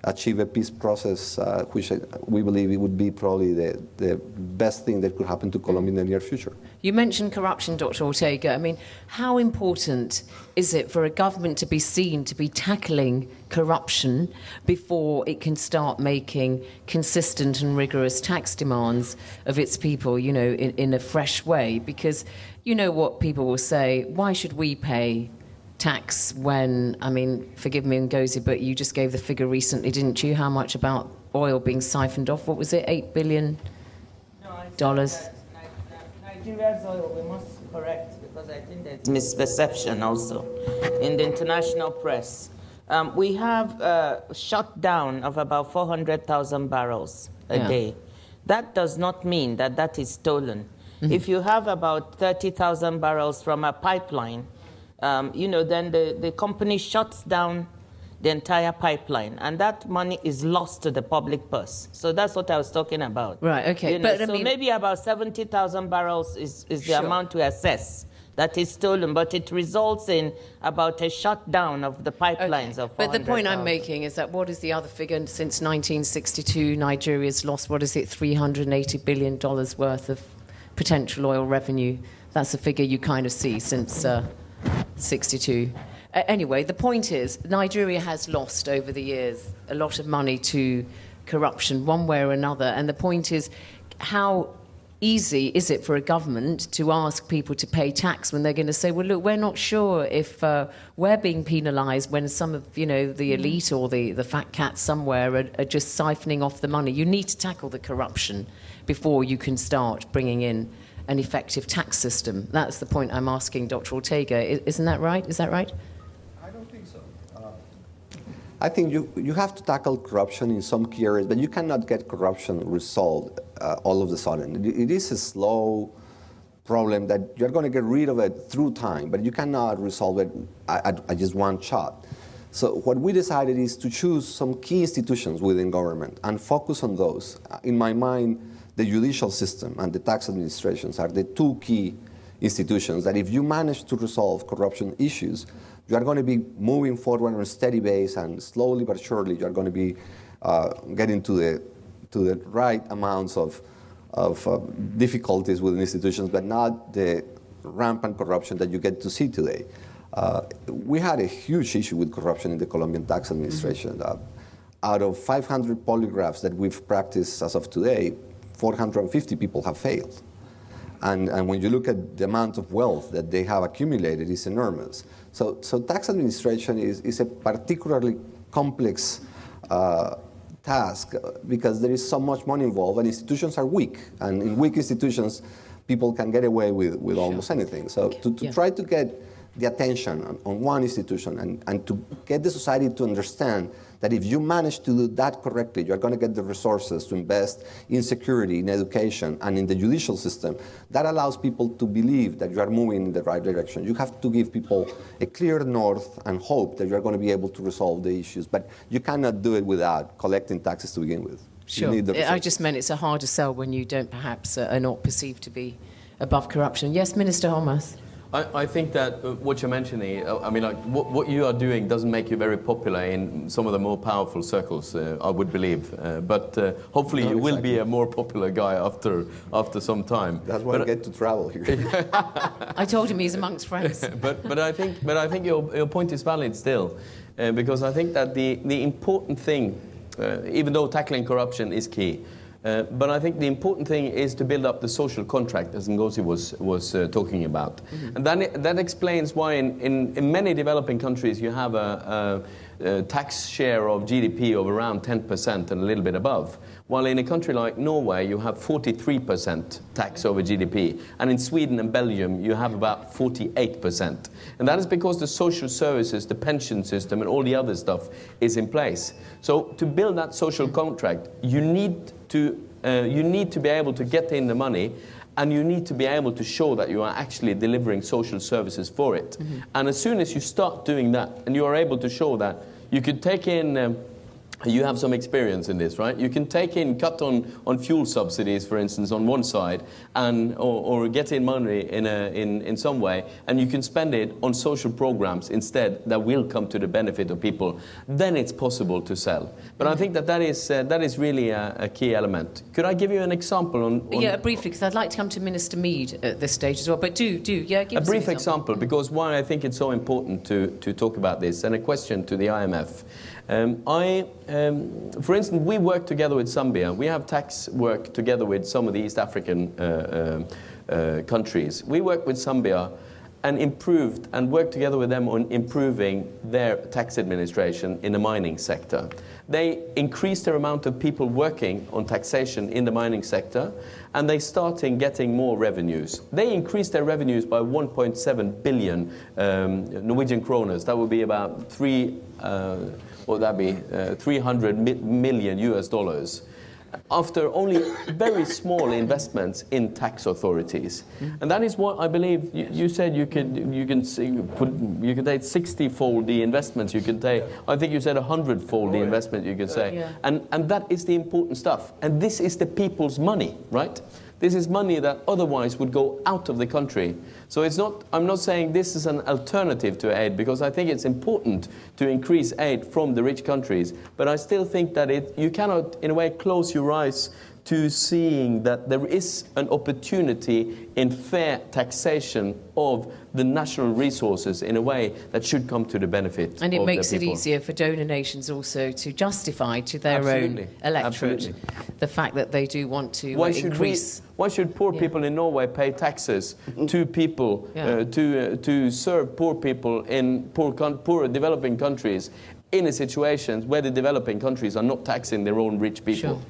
achieve a peace process, which we believe it would be probably the best thing that could happen to Colombia in the near future. You mentioned corruption, Dr. Ortega. I mean, how important is it for a government to be seen to be tackling corruption before it can start making consistent and rigorous tax demands of its people, you know, in a fresh way? Because you know what people will say, why should we pay tax when, I mean, forgive me, Ngozi, but you just gave the figure recently, didn't you? How much about oil being siphoned off? What was it, $8 billion? Nigeria's oil, we must correct, because I think there's misperception also in the international press. We have a shutdown of about 400,000 barrels a day. That does not mean that that is stolen. Mm-hmm. If you have about 30,000 barrels from a pipeline, you know, then the company shuts down the entire pipeline, and that money is lost to the public purse. So that's what I was talking about. Right, okay. You know, but, so I mean, maybe about 70,000 barrels is the sure. amount to assess that is stolen, but it results in about a shutdown of the pipelines of 400,000. But the point I'm making is that what is the other figure? Since 1962, Nigeria's lost, what is it, $380 billion worth of potential oil revenue. That's a figure you kind of see since 62. Anyway, the point is, Nigeria has lost over the years a lot of money to corruption, one way or another. And the point is, how easy is it for a government to ask people to pay tax when they're going to say, well, look, we're not sure if we're being penalised when some of, you know, the elite or the fat cats somewhere are just siphoning off the money. You need to tackle the corruption before you can start bringing in an effective tax system. That's the point I'm asking Dr. Ortega. Isn't that right? Is that right? I don't think so. I think you have to tackle corruption in some key areas, but you cannot get corruption resolved all of a sudden. It is a slow problem that you're going to get rid of it through time, but you cannot resolve it at just one shot. So what we decided is to choose some key institutions within government and focus on those. In my mind, the judicial system and the tax administrations are the two key institutions that if you manage to resolve corruption issues, you are going to be moving forward on a steady base, and slowly but surely you are going to be getting to the right amounts of difficulties with institutions, but not the rampant corruption that you get to see today. We had a huge issue with corruption in the Colombian tax administration. Mm-hmm. Out of 500 polygraphs that we've practiced as of today, 450 people have failed. And when you look at the amount of wealth that they have accumulated, it's enormous. So tax administration is a particularly complex task because there is so much money involved, and institutions are weak. And in weak institutions, people can get away with almost anything. So to try to get the attention on one institution and to get the society to understand that if you manage to do that correctly, you're going to get the resources to invest in security, in education, and in the judicial system. That allows people to believe that you are moving in the right direction. You have to give people a clear north and hope that you're going to be able to resolve the issues. But you cannot do it without collecting taxes to begin with. Sure. I just meant it's a harder sell when you don't perhaps are not perceived to be above corruption. Yes, Minister Holmas. I think that what you're mentioning, I mean, like what you are doing doesn't make you very popular in some of the more powerful circles, I would believe. But hopefully you will be a more popular guy after some time. That's why I get to travel here. I told him he's amongst friends. but I think your point is valid still, because I think that the important thing, even though tackling corruption is key, But I think the important thing is to build up the social contract, as Ngozi was talking about. And that explains why in many developing countries you have a tax share of GDP of around 10% and a little bit above, while in a country like Norway you have 43% tax over GDP, and in Sweden and Belgium you have about 48%. And that is because the social services, the pension system and all the other stuff is in place. So to build that social contract, you need to be able to get in the money, and you need to be able to show that you are actually delivering social services for it. And as soon as you start doing that, and you are able to show that, you could take in, you have some experience in this, right? You can take in, cut on fuel subsidies, for instance, on one side, and or get in money in some way, and you can spend it on social programs instead that will come to the benefit of people. Then it's possible to sell. But I think that is really a key element. Could I give you an example on yeah, briefly, because I'd like to come to Minister Mead at this stage as well. But yeah, give us a brief example, because why I think it's so important to talk about this, and a question to the IMF. For instance, we work together with Zambia. We have tax work together with some of the East African countries. We work with Zambia and worked together with them on improving their tax administration in the mining sector. They increased their amount of people working on taxation in the mining sector, and they started getting more revenues. They increased their revenues by 1.7 billion Norwegian kroners. That would be about 300 million US dollars. After only very small investments in tax authorities. And that is what I believe you said you could take 60-fold the investments you can take. I think you said 100-fold the investment you could say. Yeah. And that is the important stuff. And this is the people's money, right? This is money that otherwise would go out of the country. So it's not, I'm not saying this is an alternative to aid, because I think it's important to increase aid from the rich countries. But I still think that you cannot, in a way, close your eyes to seeing that there is an opportunity in fair taxation of the national resources in a way that should come to the benefit of the people. And it makes it easier for donor nations also to justify to their own electorate the fact that they do want to increase. Why should poor people in Norway pay taxes to people to serve poor people in poor developing countries in a situation where the developing countries are not taxing their own rich people? Sure.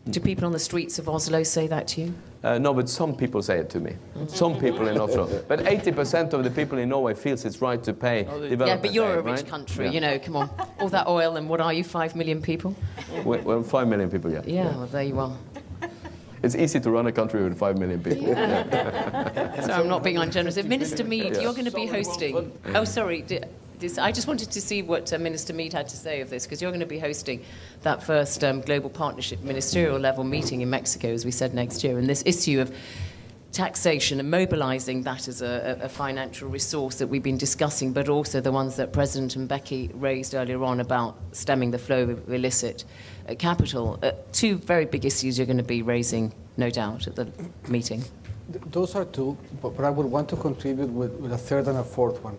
Do people on the streets of Oslo say that to you? No, but some people say it to me. Some people in Oslo. But 80% of the people in Norway feels it's right to pay development Yeah, but you're aid, a rich right? country, you know, come on. All that oil, and what are you, 5 million people? Well, 5 million people, yeah. Yeah, well, there you are. It's easy to run a country with 5 million people. Yeah. So I'm not being ungenerous. Minister Mead, you're going to be hosting... Oh, sorry. I just wanted to see what Minister Mead had to say of this, because you're going to be hosting that first Global Partnership ministerial level meeting in Mexico, as we said, next year. And this issue of taxation and mobilising that as a financial resource that we've been discussing, but also the ones that President Mbeki raised earlier on about stemming the flow of illicit capital. Two very big issues you're going to be raising, no doubt, at the meeting. Those are two, but I would want to contribute with a third and a fourth one,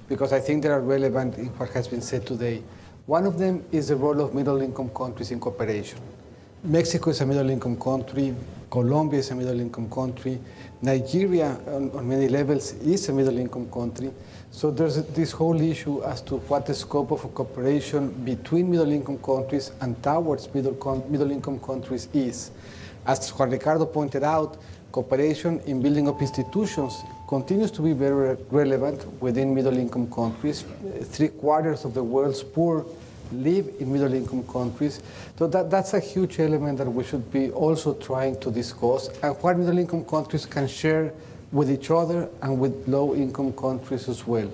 because I think they are relevant in what has been said today. One of them is the role of middle-income countries in cooperation. Mexico is a middle-income country. Colombia is a middle-income country. Nigeria, on many levels, is a middle-income country. So there's this whole issue as to what the scope of cooperation between middle-income countries and towards middle-income countries is. As Juan Ricardo pointed out, cooperation in building up institutions continues to be very relevant within middle-income countries. 3/4 of the world's poor live in middle-income countries. So that's a huge element that we should be also trying to discuss, and what middle-income countries can share with each other and with low-income countries as well.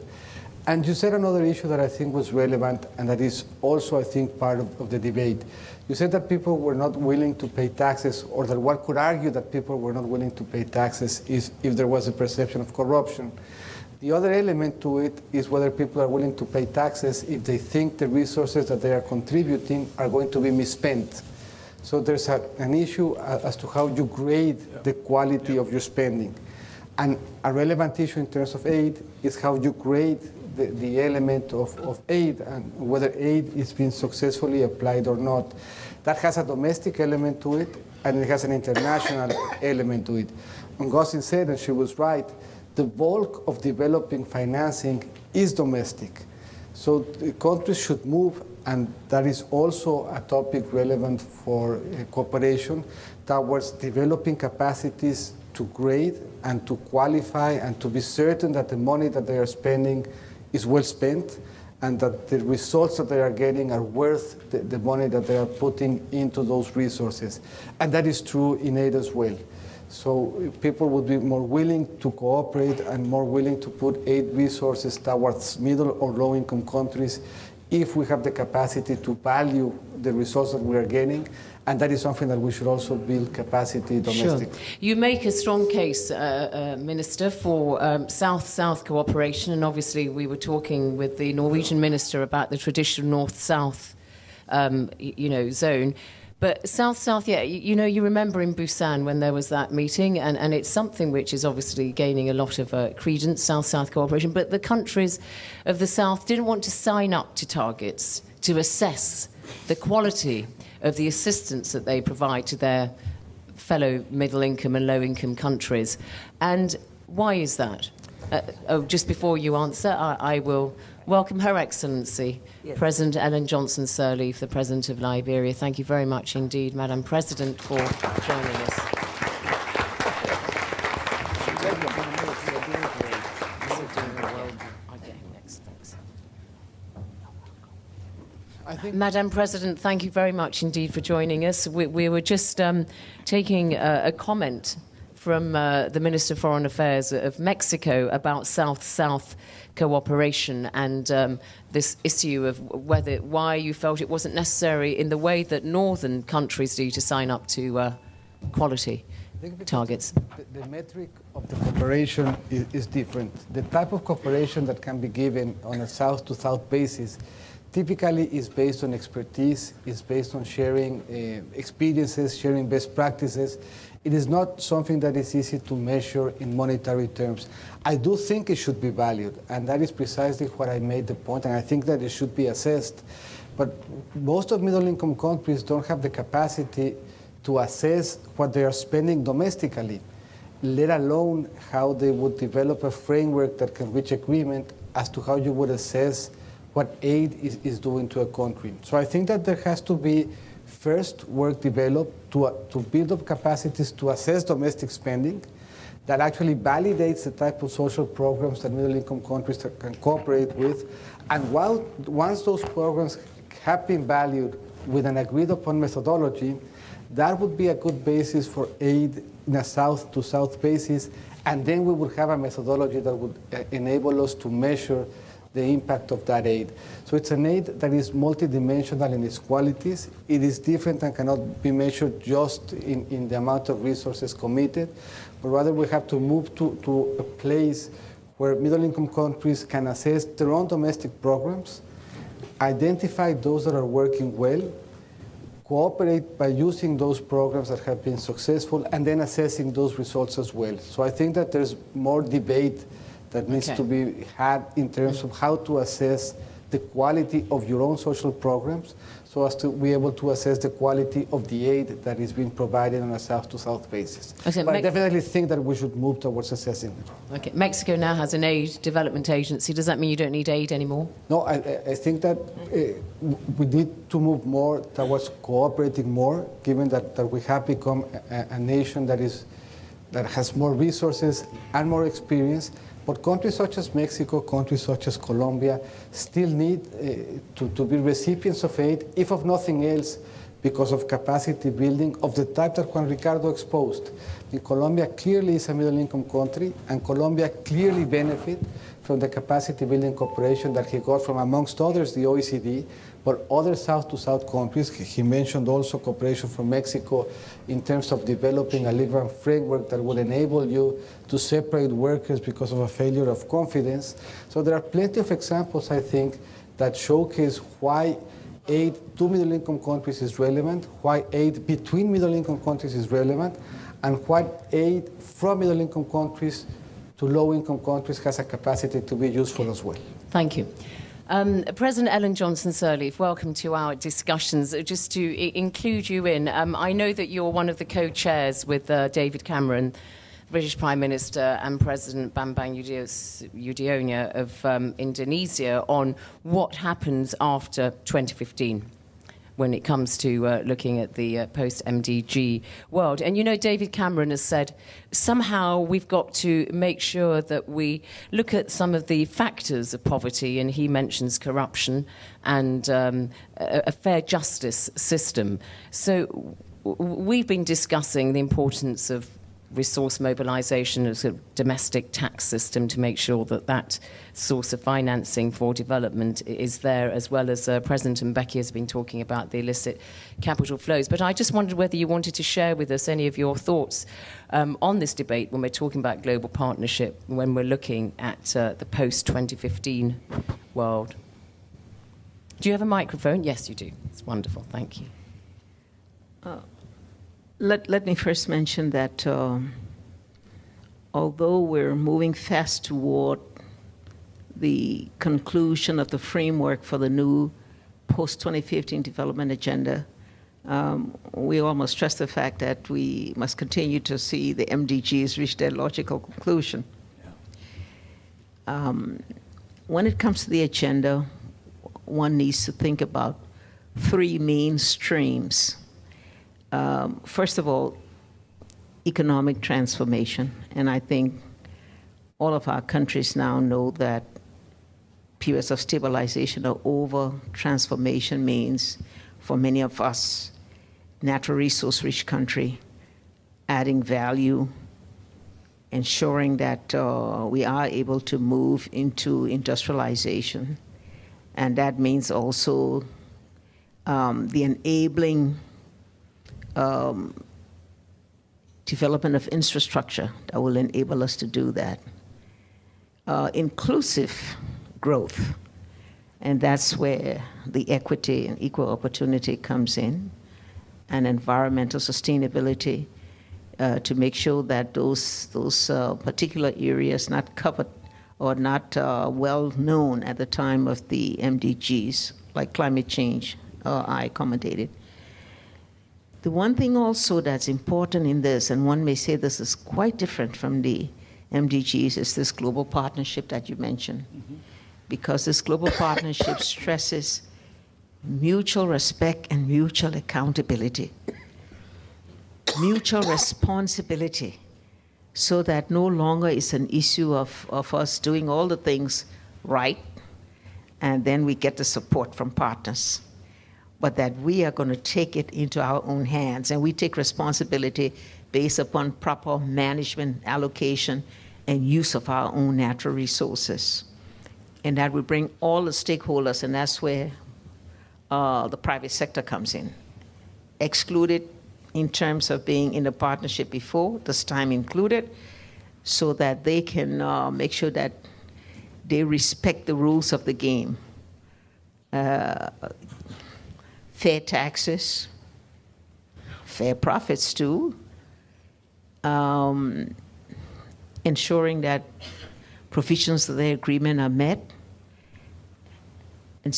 And you said another issue that I think was relevant, and that is also, I think, part of the debate. You said that people were not willing to pay taxes, or that one could argue that people were not willing to pay taxes if there was a perception of corruption. The other element to it is whether people are willing to pay taxes if they think the resources that they are contributing are going to be misspent. So there's an issue as to how you grade the quality of your spending. And a relevant issue in terms of aid is how you grade the element of aid and whether aid is being successfully applied or not. That has a domestic element to it. and it has an international element to it. Justine said, and she was right, the bulk of developing financing is domestic. So the countries should move, and that is also a topic relevant for cooperation, towards developing capacities to grade and to qualify and to be certain that the money that they are spending is well spent and that the results that they are getting are worth the money that they are putting into those resources. And that is true in aid as well. So people would be more willing to cooperate and more willing to put aid resources towards middle or low-income countries if we have the capacity to value the results that we are getting. And that is something that we should also build capacity domestically. Sure. You make a strong case, Minister, for South-South cooperation. And obviously we were talking with the Norwegian Minister about the traditional North-South zone. But South-South, yeah, you remember in Busan when there was that meeting, and it's something which is obviously gaining a lot of credence, South-South cooperation, but the countries of the South didn't want to sign up to targets to assess the quality of the assistance that they provide to their fellow middle-income and low-income countries. And why is that? Just before you answer, I will welcome Her Excellency, yes, President Ellen Johnson Sirleaf, the President of Liberia. Thank you very much indeed, Madam President, for joining us. Madam President, thank you very much indeed for joining us. We were just taking a comment from the Minister of Foreign Affairs of Mexico about South-South cooperation and this issue of why you felt it wasn't necessary in the way that northern countries do to sign up to quality targets. The metric of the cooperation is different. The type of cooperation that can be given on a South-to-South basis typically is based on expertise, is based on sharing experiences, sharing best practices. It is not something that is easy to measure in monetary terms. I do think it should be valued, and that is precisely what I made the point, and I think that it should be assessed. But most of middle-income countries don't have the capacity to assess what they are spending domestically, let alone how they would develop a framework that can reach agreement as to how you would assess what aid is doing to a country. So I think that there has to be first work developed to build up capacities to assess domestic spending that actually validates the type of social programs that middle-income countries can cooperate with. And once those programs have been valued with an agreed-upon methodology, that would be a good basis for aid in a South-to-South basis, and then we would have a methodology that would enable us to measure the impact of that aid. So it's an aid that is multidimensional in its qualities. It is different and cannot be measured just in the amount of resources committed, but rather we have to move to a place where middle-income countries can assess their own domestic programs, identify those that are working well, cooperate by using those programs that have been successful, and then assessing those results as well. So I think that there's more debate that needs to be had in terms of how to assess the quality of your own social programs so as to be able to assess the quality of the aid that is being provided on a South-to-South basis. Okay, but I definitely think that we should move towards assessing it. Okay, Mexico now has an aid development agency. Does that mean you don't need aid anymore? No, I think that we need to move more towards cooperating more, given that we have become a nation that has more resources and more experience. But countries such as Mexico, countries such as Colombia still need to be recipients of aid, if of nothing else, because of capacity building of the type that Juan Ricardo exposed. Colombia clearly is a middle-income country, and Colombia clearly benefits from the capacity building cooperation that he got from, amongst others, the OECD, but other South-to-South countries. He mentioned also cooperation from Mexico in terms of developing a legal framework that would enable you to separate workers because of a failure of confidence. So there are plenty of examples, I think, that showcase why aid to middle-income countries is relevant, why aid between middle-income countries is relevant, and why aid from middle-income countries to low-income countries has a capacity to be useful as well. Thank you. President Ellen Johnson Sirleaf, welcome to our discussions. Just to include you in, I know that you're one of the co-chairs with David Cameron, British Prime Minister, and President Bambang Yudhoyono of Indonesia on what happens after 2015 when it comes to looking at the post-MDG world. And you know, David Cameron has said, somehow we've got to make sure that we look at some of the factors of poverty, and he mentions corruption and a fair justice system. So we've been discussing the importance of resource mobilization as a domestic tax system to make sure that that source of financing for development is there, as well as President Mbeki has been talking about the illicit capital flows. But I just wondered whether you wanted to share with us any of your thoughts on this debate when we're talking about global partnership, when we're looking at the post-2015 world. Do you have a microphone? Yes, you do. It's wonderful. Thank you. Let me first mention that although we're moving fast toward the conclusion of the framework for the new post-2015 development agenda, we almost stress the fact that we must continue to see the MDGs reach their logical conclusion. When it comes to the agenda, one needs to think about three main streams. First of all, economic transformation. And I think all of our countries now know that periods of stabilization are over. Transformation means, for many of us, natural resource-rich country, adding value, ensuring that we are able to move into industrialization. And that means also the enabling development of infrastructure that will enable us to do that. Inclusive growth, and that's where the equity and equal opportunity comes in, and environmental sustainability to make sure that those particular areas not covered or not well known at the time of the MDGs, like climate change, are accommodated. The one thing also that's important in this, and one may say this is quite different from the MDGs, is this global partnership that you mentioned. Because this global partnership stresses mutual respect and mutual accountability, mutual responsibility, so that no longer is an issue of us doing all the things right, and then we get the support from partners, but that we are going to take it into our own hands, and we take responsibility based upon proper management, allocation, and use of our own natural resources. And that we bring all the stakeholders, and that's where the private sector comes in. Excluded in terms of being in a partnership before, this time included, so that they can make sure that they respect the rules of the game. Fair taxes, fair profits too, ensuring that provisions of the agreement are met, and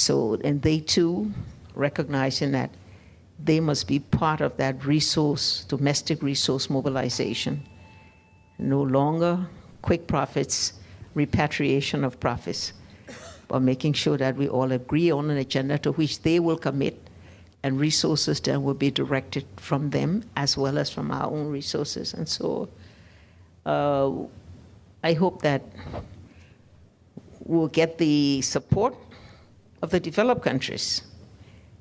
they too recognizing that they must be part of that domestic resource mobilization. No longer quick profits, repatriation of profits, but making sure that we all agree on an agenda to which they will commit, and resources then will be directed from them as well as from our own resources. And so I hope that we'll get the support of the developed countries,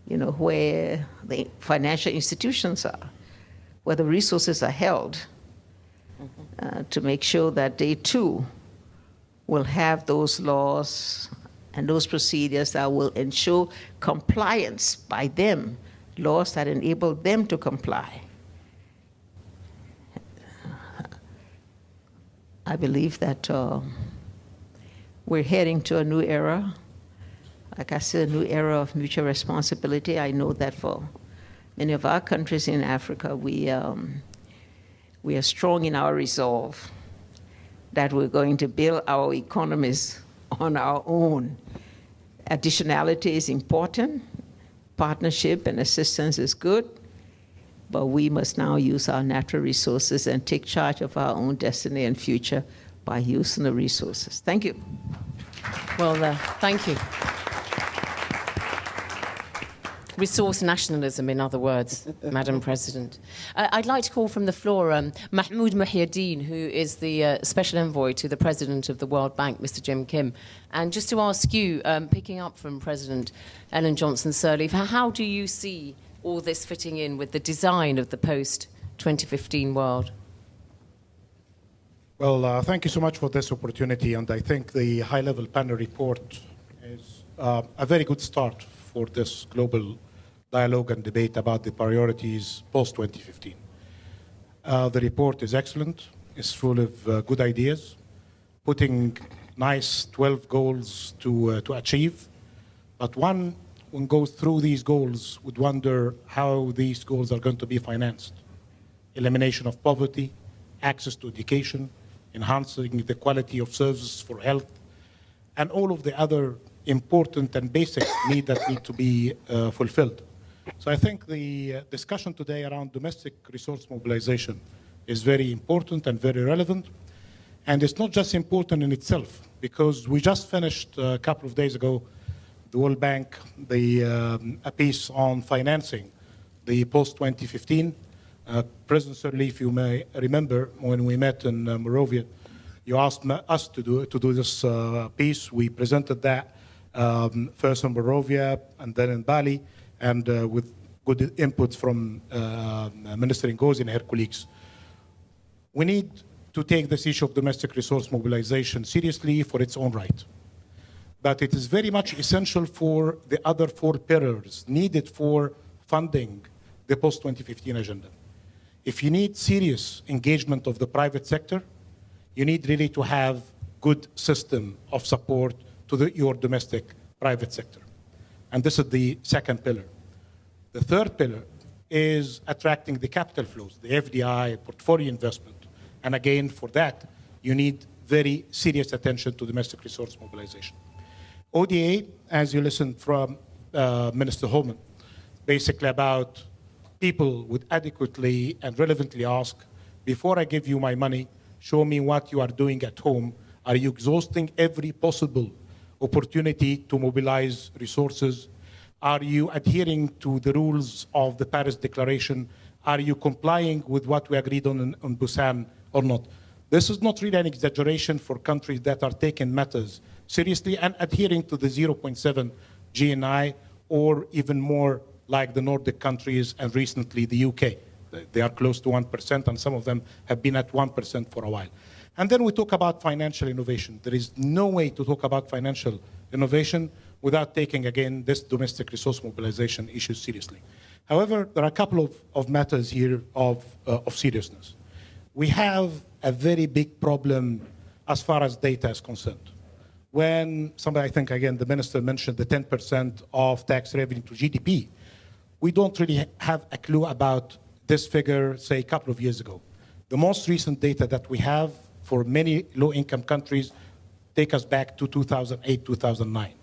where the financial institutions are, where the resources are held, to make sure that they too will have those laws and those procedures that will ensure compliance by them, laws that enable them to comply. I believe that we're heading to a new era. Like I said, a new era of mutual responsibility. I know that for many of our countries in Africa, we are strong in our resolve that we're going to build our economies on our own, Additionality is important. Partnership and assistance is good. But we must now use our natural resources and take charge of our own destiny and future by using the resources. Thank you. Well, thank you. Resource nationalism, in other words, Madam President. I'd like to call from the floor Mahmoud Muhyiddin, who is the Special Envoy to the President of the World Bank, Mr. Jim Kim. And just to ask you, picking up from President Ellen Johnson Sirleaf, how do you see all this fitting in with the design of the post-2015 world? Well, thank you so much for this opportunity, and I think the high-level panel report is a very good start for this global dialogue and debate about the priorities post-2015. The report is excellent. It's full of good ideas, putting nice 12 goals to achieve. But one goes through these goals would wonder how these goals are going to be financed. Elimination of poverty, access to education, enhancing the quality of services for health, and all of the other important and basic needs that need to be fulfilled. So I think the discussion today around domestic resource mobilization is very important and very relevant. And it's not just important in itself, because we just finished a couple of days ago, the World Bank, a piece on financing the post-2015. President Sirleaf, you may remember when we met in Monrovia, you asked us to do this piece. We presented that first in Monrovia and then in Bali, and with good inputs from Minister Ngozi and her colleagues. We need to take this issue of domestic resource mobilization seriously for its own right. But it is very much essential for the other 4 pillars needed for funding the post-2015 agenda. If you need serious engagement of the private sector, you need really to have good system of support to your domestic private sector. And this is the second pillar. The third pillar is attracting the capital flows, the FDI, portfolio investment. And again, for that, you need very serious attention to domestic resource mobilization. ODA, as you listened from Minister Holman, basically about people would adequately and relevantly ask, before I give you my money, show me what you are doing at home. Are you exhausting every possible opportunity to mobilize resources? Are you adhering to the rules of the Paris Declaration? Are you complying with what we agreed on Busan or not? This is not really an exaggeration for countries that are taking matters seriously and adhering to the 0.7 GNI, or even more like the Nordic countries and recently the UK. They are close to 1%, and some of them have been at 1% for a while. And then we talk about financial innovation. There is no way to talk about financial innovation without taking, again, this domestic resource mobilization issue seriously. However, there are a couple of matters here of seriousness. We have a very big problem as far as data is concerned. When somebody, I think, again, the minister mentioned the 10% of tax revenue to GDP, we don't really have a clue about this figure, say, a couple of years ago. The most recent data that we have for many low-income countries take us back to 2008, 2009.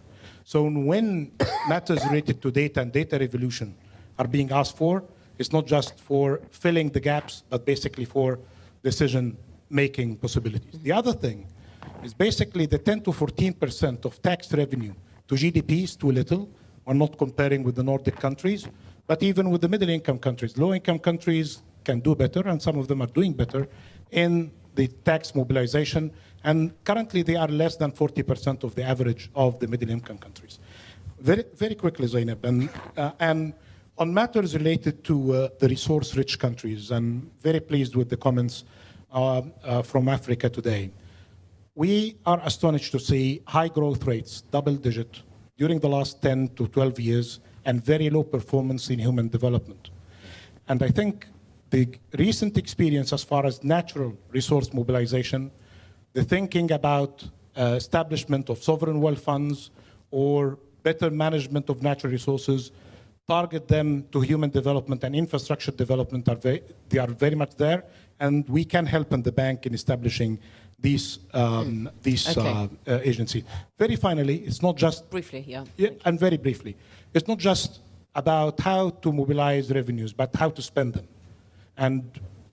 So when matters related to data and data revolution are being asked for, it's not just for filling the gaps, but basically for decision-making possibilities. The other thing is basically the 10 to 14% of tax revenue to GDP is too little. We're not comparing with the Nordic countries, but even with the middle-income countries. Low-income countries can do better, and some of them are doing better in the tax mobilization, and currently they are less than 40% of the average of the middle-income countries. Very, very quickly, Zeinab, and on matters related to the resource-rich countries, I'm very pleased with the comments from Africa today. We are astonished to see high growth rates, double-digit, during the last 10 to 12 years, and very low performance in human development. And I think the recent experience as far as natural resource mobilization, the thinking about establishment of sovereign wealth funds or better management of natural resources, target them to human development and infrastructure development, they are very much there, and we can help in the bank in establishing these agencies. Very finally, it's not just... Briefly, yeah. And very briefly. It's not just about how to mobilize revenues, but how to spend them. And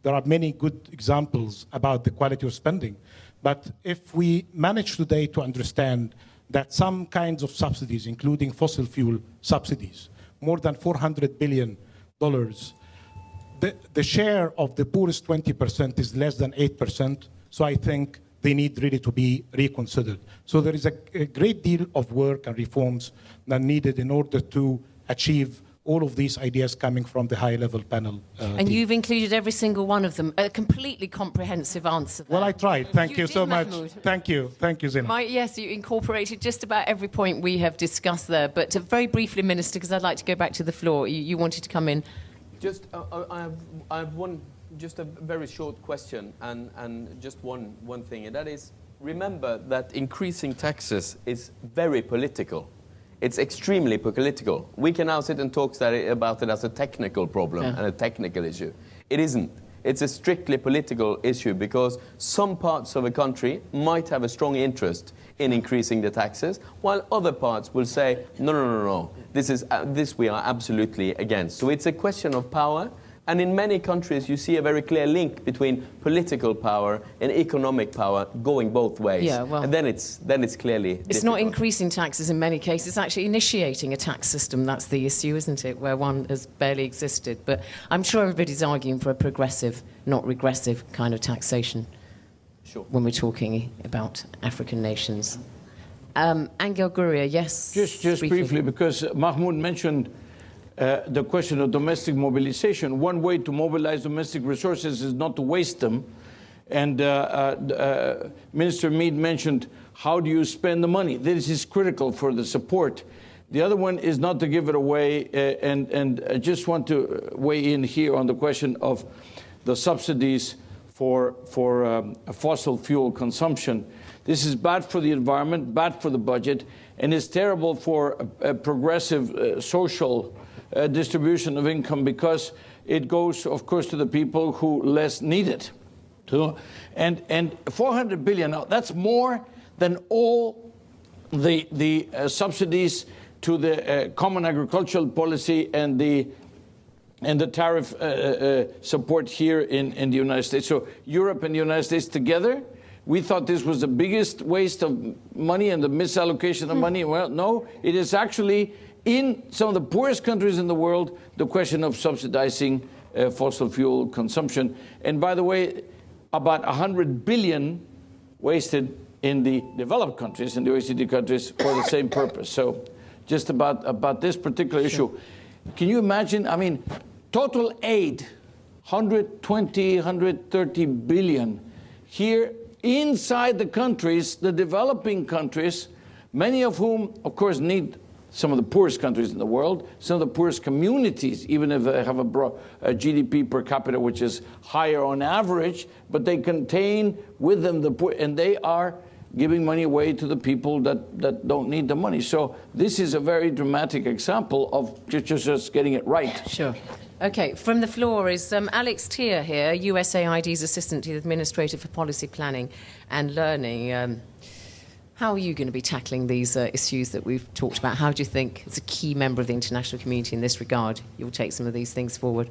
there are many good examples about the quality of spending. But if we manage today to understand that some kinds of subsidies, including fossil fuel subsidies, more than $400 billion, the share of the poorest 20% is less than 8%, so I think they need really to be reconsidered. So there is a great deal of work and reforms that are needed in order to achieve all of these ideas coming from the high-level panel. And you've included every single one of them, a completely comprehensive answer there. Well, I tried. Thank you so much. Mahmoud. Thank you, Zeinab. Yes, you incorporated just about every point we have discussed there. But very briefly, Minister, because I'd like to go back to the floor. You wanted to come in. Just, I have just a very short question and just one thing, and that is, remember that increasing taxes is very political. It's extremely political. We can now sit and talk about it as a technical problem and a technical issue. It isn't. It's a strictly political issue because some parts of a country might have a strong interest in increasing the taxes, while other parts will say, no, this we are absolutely against. So it's a question of power. And in many countries, you see a very clear link between political power and economic power going both ways. Yeah, well, and then it's clearly It's difficult. not increasing taxes in many cases. It's actually initiating a tax system. That's the issue, isn't it, where one has barely existed. But I'm sure everybody's arguing for a progressive, not regressive kind of taxation when we're talking about African nations. Angel Gurría, yes? Just briefly, because Mahmoud mentioned the question of domestic mobilization. One way to mobilize domestic resources is not to waste them. And Minister Mead mentioned, how do you spend the money? This is critical for the support. The other one is not to give it away. And I just want to weigh in here on the question of the subsidies for fossil fuel consumption. This is bad for the environment, bad for the budget, and it's terrible for a progressive social distribution of income because it goes, of course, to the people who less need it. And 400 billion, now, that's more than all the subsidies to the common agricultural policy and the tariff support here in the United States. So Europe and the United States together, we thought this was the biggest waste of money and the misallocation of money. Well, no, it is actually in some of the poorest countries in the world, the question of subsidizing fossil fuel consumption. And by the way, about 100 billion wasted in the developed countries, in the OECD countries, for the same purpose. So just about this particular issue. Can you imagine, I mean, total aid, 120, 130 billion. Here, inside the countries, the developing countries, many of whom, of course, need some of the poorest countries in the world, some of the poorest communities, even if they have a GDP per capita which is higher on average, but they contain with them the poor, and they are giving money away to the people that don't need the money. So this is a very dramatic example of just getting it right. Sure. Okay, from the floor is Alex Tier here, USAID's Assistant to the Administrator for Policy Planning and Learning. How are you going to be tackling these issues that we've talked about? How do you think, as a key member of the international community in this regard, you'll take some of these things forward?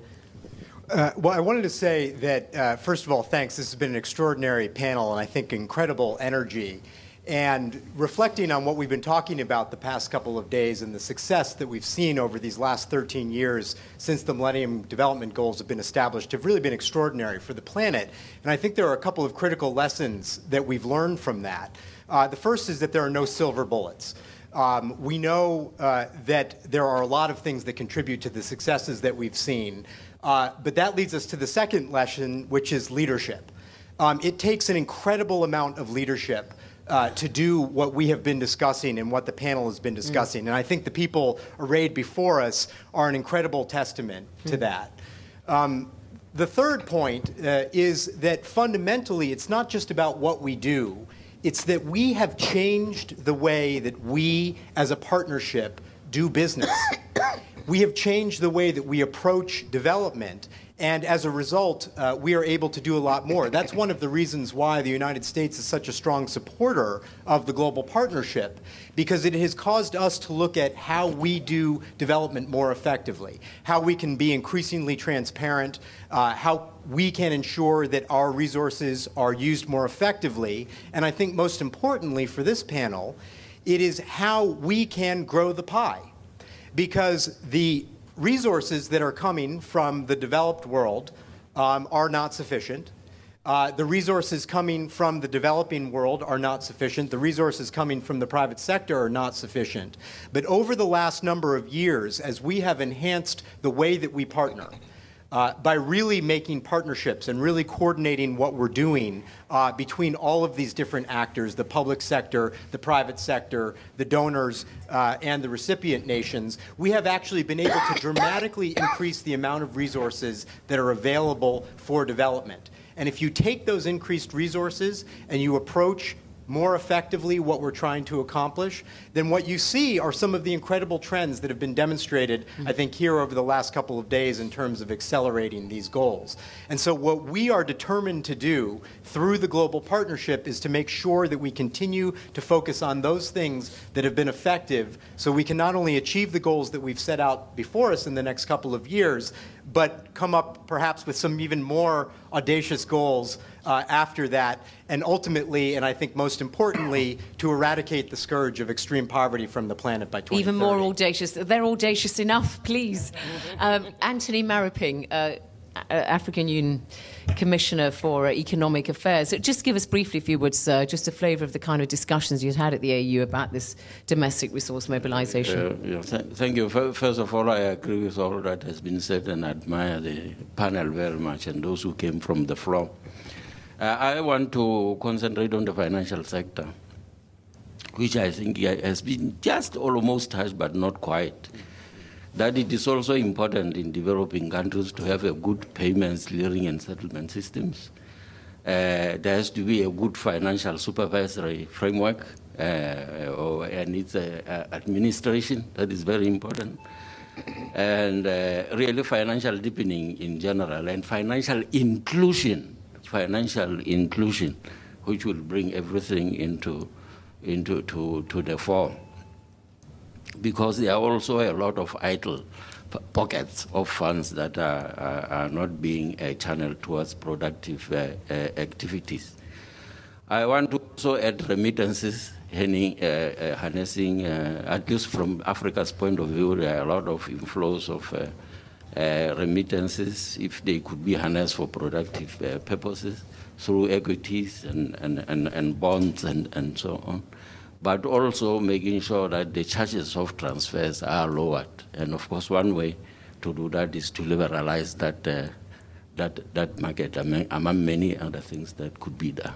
Well, I wanted to say that, first of all, thanks. This has been an extraordinary panel, and I think incredible energy. And reflecting on what we've been talking about the past couple of days and the success that we've seen over these last 13 years since the Millennium Development Goals have been established have really been extraordinary for the planet. And I think there are a couple of critical lessons that we've learned from that. The first is that there are no silver bullets. We know that there are a lot of things that contribute to the successes that we've seen. But that leads us to the second lesson, which is leadership. It takes an incredible amount of leadership to do what we have been discussing and what the panel has been discussing. And I think the people arrayed before us are an incredible testament to that. The third point is that fundamentally it's not just about what we do. It's that we have changed the way that we as a partnership do business. we have changed the way that we approach development. And as a result, we are able to do a lot more. That's one of the reasons why the United States is such a strong supporter of the global partnership, because it has caused us to look at how we do development more effectively, how we can be increasingly transparent, how we can ensure that our resources are used more effectively. And I think most importantly for this panel, it is how we can grow the pie. Because the resources that are coming from the developed world are not sufficient. The resources coming from the developing world are not sufficient. The resources coming from the private sector are not sufficient. But over the last number of years, as we have enhanced the way that we partner, by really making partnerships and really coordinating what we're doing between all of these different actors, the public sector, the private sector, the donors, and the recipient nations, we have actually been able to dramatically increase the amount of resources that are available for development. And if you take those increased resources and you approach more effectively what we're trying to accomplish, then what you see are some of the incredible trends that have been demonstrated, I think, here over the last couple of days in terms of accelerating these goals. And so what we are determined to do through the global partnership is to make sure that we continue to focus on those things that have been effective so we can not only achieve the goals that we've set out before us in the next couple of years, but come up perhaps with some even more audacious goals after that, and ultimately, and I think most importantly, to eradicate the scourge of extreme poverty from the planet by 2030. Even more audacious. They're audacious enough, please. Anthony Mariping, African Union Commissioner for Economic Affairs. Just give us briefly, if you would, sir, just a flavour of the kind of discussions you'd had at the AU about this domestic resource mobilisation. Thank you. First of all, I agree with all that has been said and admire the panel very much and those who came from the floor. I want to concentrate on the financial sector, which I think has been just almost touched, but not quite. That it is also important in developing countries to have a good payments, clearing, and settlement systems. There has to be a good financial supervisory framework and its administration. That is very important. And really financial deepening in general and financial inclusion, which will bring everything into the fore. Because there are also a lot of idle pockets of funds that are not being channeled towards productive activities. I want to also add remittances, harnessing, at least from Africa's point of view, there are a lot of inflows of remittances, if they could be harnessed for productive purposes through equities and bonds and so on. But also making sure that the charges of transfers are lowered. And of course, one way to do that is to liberalize that market among many other things that could be there.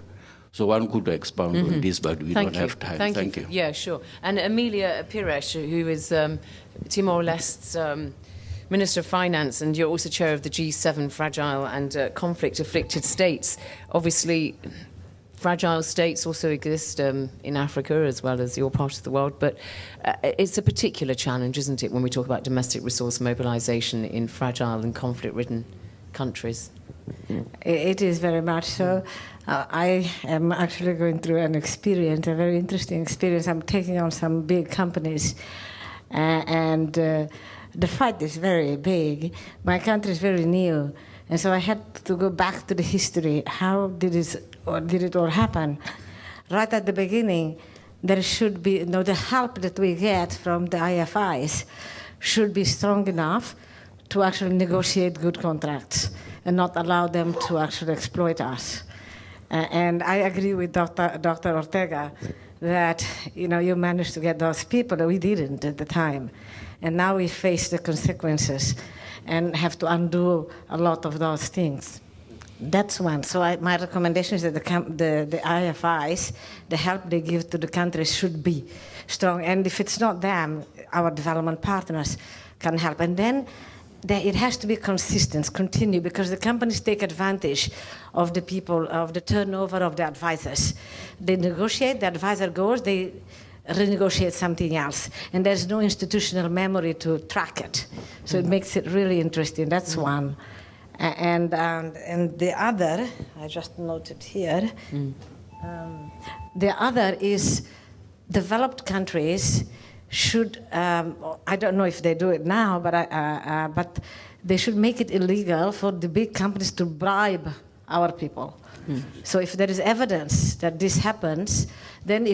So one could expound on this, but we don't have time. Thank you. Yeah, sure. And Amelia Pires, who is Timor-Leste's Minister of Finance, and you're also chair of the G7 Fragile and Conflict-Afflicted States. Obviously, fragile states also exist in Africa as well as your part of the world, but it's a particular challenge, isn't it, when we talk about domestic resource mobilization in fragile and conflict-ridden countries? It is very much so. I am actually going through an experience, a very interesting experience. I'm taking on some big companies, and the fight is very big. My country is very new, and so I had to go back to the history. How did it all happen? Right at the beginning, there should be, the help that we get from the IFIs should be strong enough to actually negotiate good contracts and not allow them to actually exploit us. And I agree with Dr. Ortega that, you managed to get those people that we didn't at the time. And now we face the consequences and have to undo a lot of those things. That's one. So my recommendation is that the IFIs, the help they give to the countries should be strong. And if it's not them, our development partners can help. And then it has to be consistent, continue, because the companies take advantage of the people, of the turnover of the advisors. They negotiate, the advisor goes, they renegotiate something else. And there's no institutional memory to track it. So it makes it really interesting. That's one. And the other, I just noted here, the other is developed countries should, I don't know if they do it now, but they should make it illegal for the big companies to bribe our people. So if there is evidence that this happens, then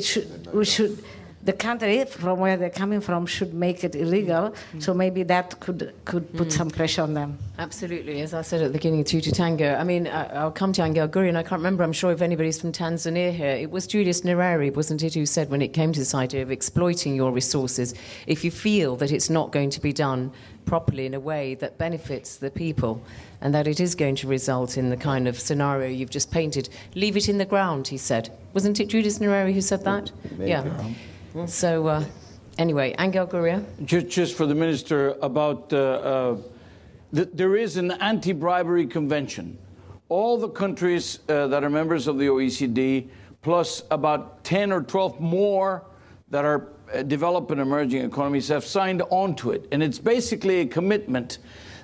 the country from where they're coming from should make it illegal. So maybe that could put some pressure on them. Absolutely. As I said at the beginning, two to tango. I mean, I'll come to Angel Gurría, and I can't remember, I'm sure if anybody's from Tanzania here, it was Julius Nyerere, wasn't it, who said when it came to this idea of exploiting your resources, if you feel that it's not going to be done properly in a way that benefits the people and that it is going to result in the kind of scenario you've just painted, leave it in the ground, he said. Wasn't it Julius Nyerere who said that? Yeah. So, anyway, Angel Gurría. Just for the minister about there is an anti-bribery convention. All the countries that are members of the OECD, plus about 10 or 12 more that are developed and emerging economies, have signed on to it. And it's basically a commitment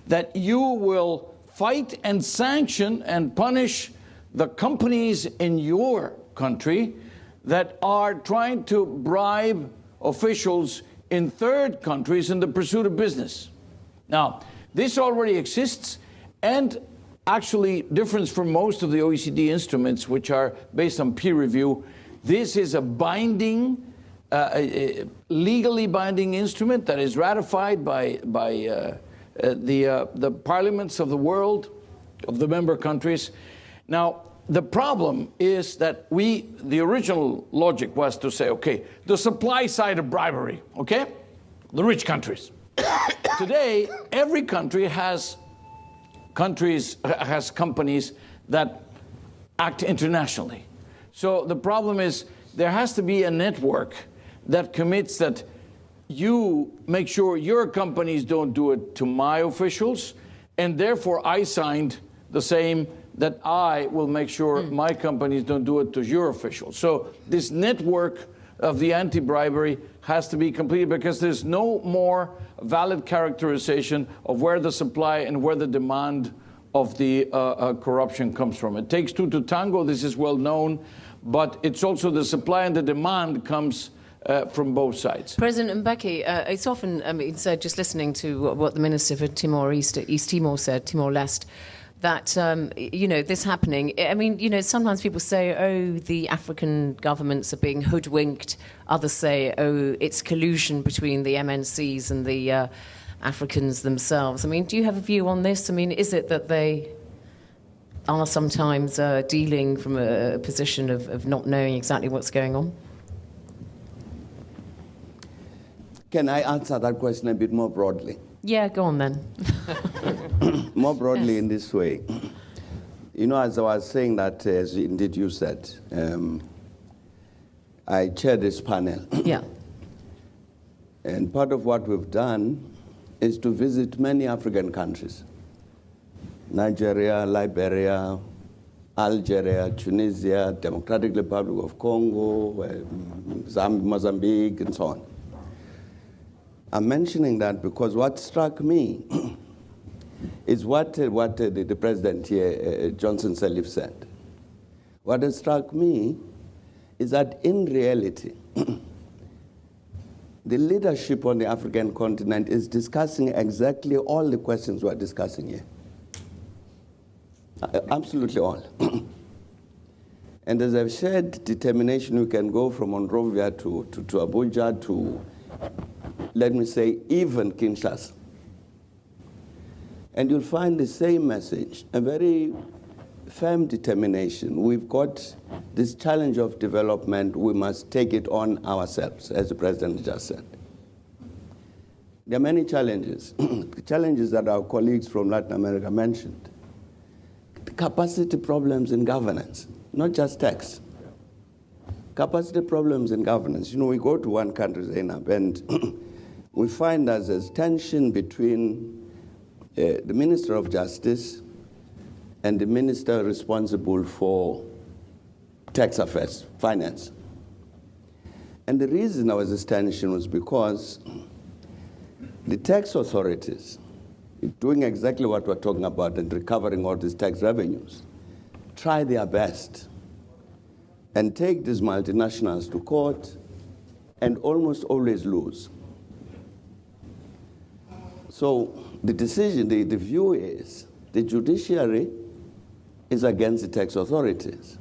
that you will fight and sanction and punish the companies in your country that are trying to bribe officials in third countries in the pursuit of business. Now, this already exists, and actually different from most of the OECD instruments, which are based on peer review. This is a binding, legally binding instrument that is ratified by the parliaments of the world, of the member countries. Now, the problem is that the original logic was to say, okay, the supply side of bribery, okay? The rich countries. Today, every country has companies that act internationally. So the problem is there has to be a network that commits that you make sure your companies don't do it to my officials, and therefore I signed the same that I will make sure my companies don't do it to your officials. So this network of the anti-bribery has to be completed, because there's no more valid characterization of where the supply and where the demand of the corruption comes from. It takes two to tango, this is well known, but it's also the supply and the demand comes from both sides. President Mbeki, it's often said, just listening to what the Minister for East Timor said, Timor-Leste, that, this happening, sometimes people say, oh, the African governments are being hoodwinked. Others say, oh, it's collusion between the MNCs and the Africans themselves. Do you have a view on this? Is it that they are sometimes dealing from a position of not knowing exactly what's going on? Can I answer that question a bit more broadly? Yeah, go on then. More broadly, yes. In this way. As I was saying that, as indeed you said, I chair this panel. Yeah. And part of what we've done is to visit many African countries. Nigeria, Liberia, Algeria, Tunisia, Democratic Republic of Congo, Mozambique, and so on. I'm mentioning that because what struck me is what the president here, Johnson Sirleaf, said. What has struck me is that in reality, the leadership on the African continent is discussing exactly all the questions we're discussing here. Absolutely all. And as I've shared determination, we can go from Monrovia to Abuja to, let me say, even Kinshasa. And you'll find the same message, a very firm determination. We've got this challenge of development. We must take it on ourselves, as the president just said. There are many challenges, the challenges that our colleagues from Latin America mentioned. The capacity problems in governance, not just tax. Capacity problems in governance. We go to one country, Zeinab, and we find that there's tension between the Minister of Justice and the minister responsible for tax affairs, finance. And the reason there was this tension was because the tax authorities, doing exactly what we're talking about and recovering all these tax revenues, try their best and take these multinationals to court and almost always lose. So the decision, the view is the judiciary is against the tax authorities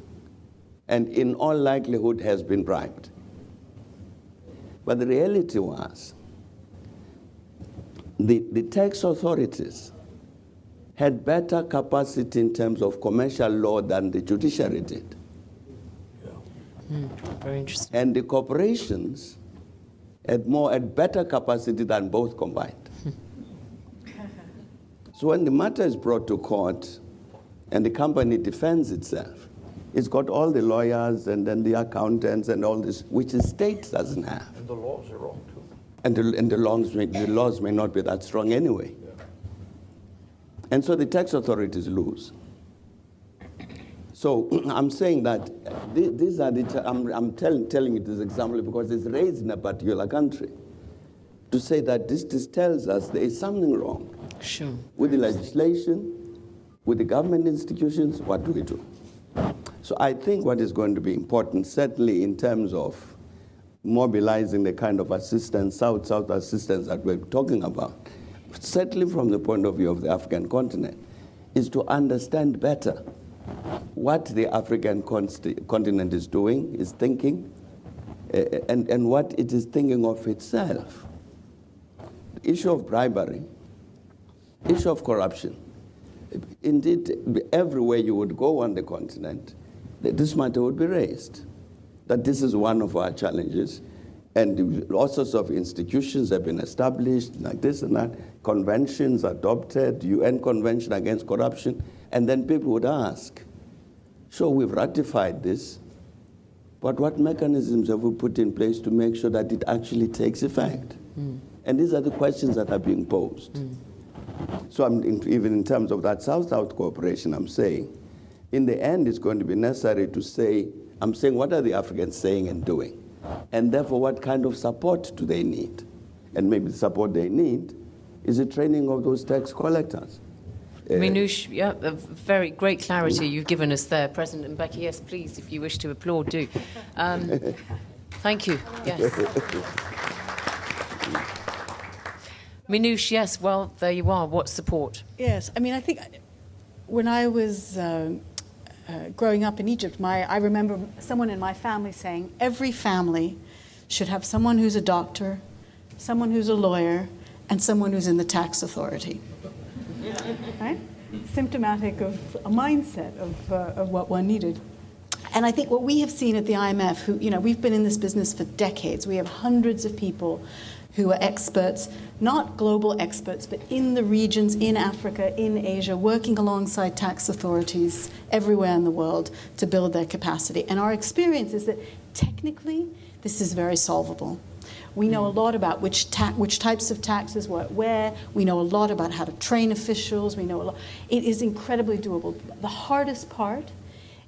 and in all likelihood has been bribed. But the reality was the tax authorities had better capacity in terms of commercial law than the judiciary did. Very interesting. And the corporations had better capacity than both combined. So when the matter is brought to court and the company defends itself, it's got all the lawyers and then the accountants and all this, which the state doesn't have. And the laws are wrong, too. And the laws may not be that strong anyway. Yeah. And so the tax authorities lose. So I'm saying that these are I'm telling you this example because it's raised in a particular country to say that this tells us there is something wrong. Sure. With the legislation, with the government institutions, what do we do? So I think what is going to be important, certainly in terms of mobilizing the kind of assistance, South-South assistance that we're talking about, certainly from the point of view of the African continent, is to understand better what the African continent is doing, is thinking, and what it is thinking of itself. The issue of bribery, issue of corruption. Indeed, everywhere you would go on the continent, this matter would be raised, that this is one of our challenges, and all sorts of institutions have been established, like this and that, conventions adopted, UN Convention Against Corruption, and then people would ask, so we've ratified this, but what mechanisms have we put in place to make sure that it actually takes effect? And these are the questions that are being posed. So even in terms of that South-South cooperation, I'm saying, in the end, it's going to be necessary to say, I'm saying, what are the Africans saying and doing? And therefore, what kind of support do they need? And maybe the support they need is the training of those tax collectors. Minouche, yeah, a very great clarity you've given us there. President Mbeki, yes, please, if you wish to applaud, do. Thank you, yes. Minouche, yes, well, there you are. What support? Yes, I mean, I think when I was growing up in Egypt, I remember someone in my family saying, every family should have someone who's a doctor, someone who's a lawyer, and someone who's in the tax authority. Right? Symptomatic of a mindset of what one needed. And I think what we have seen at the IMF, who, we've been in this business for decades. We have hundreds of people who are experts, not global experts, but in the regions, in Africa, in Asia, working alongside tax authorities everywhere in the world to build their capacity. And our experience is that technically, this is very solvable. We know a lot about which types of taxes work where. We know a lot about how to train officials. We know a lot. It is incredibly doable. The hardest part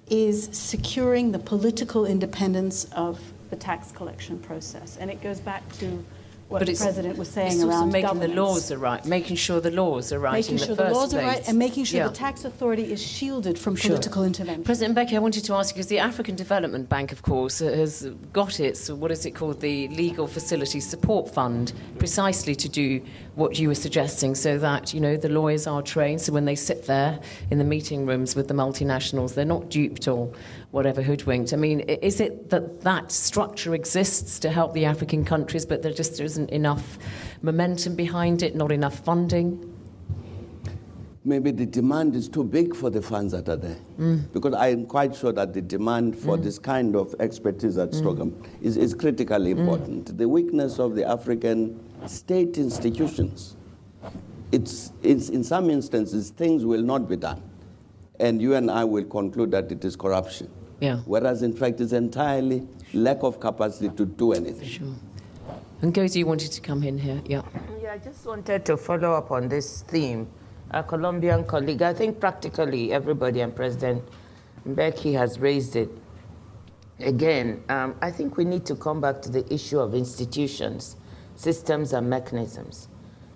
is securing the political independence of the tax collection process. And it goes back to what the President was saying around making governance. The laws are right, making sure the laws are right making in the sure first the laws place. are right, and making sure the tax authority is shielded from political intervention. President Mbeki, I wanted to ask you, because the African Development Bank, of course, has got its, what is it called, the Legal Facility Support Fund, precisely to do what you were suggesting, so that, the lawyers are trained, so when they sit there in the meeting rooms with the multinationals, they're not duped or whatever, hoodwinked. I mean, is it that structure exists to help the African countries, but there just isn't enough momentum behind it, not enough funding? Maybe the demand is too big for the funds that are there. Because I am quite sure that the demand for this kind of expertise at Stockholm is critically important. The weakness of the African state institutions, it's in some instances, things will not be done. And you and I will conclude that it is corruption. Yeah. Whereas, in fact, it's entirely lack of capacity to do anything. Sure. And Ngozi wanted to come in here. Yeah. Yeah, I just wanted to follow up on this theme. Our Colombian colleague, I think practically everybody, and President Mbeki has raised it. again, I think we need to come back to the issue of institutions, systems, and mechanisms.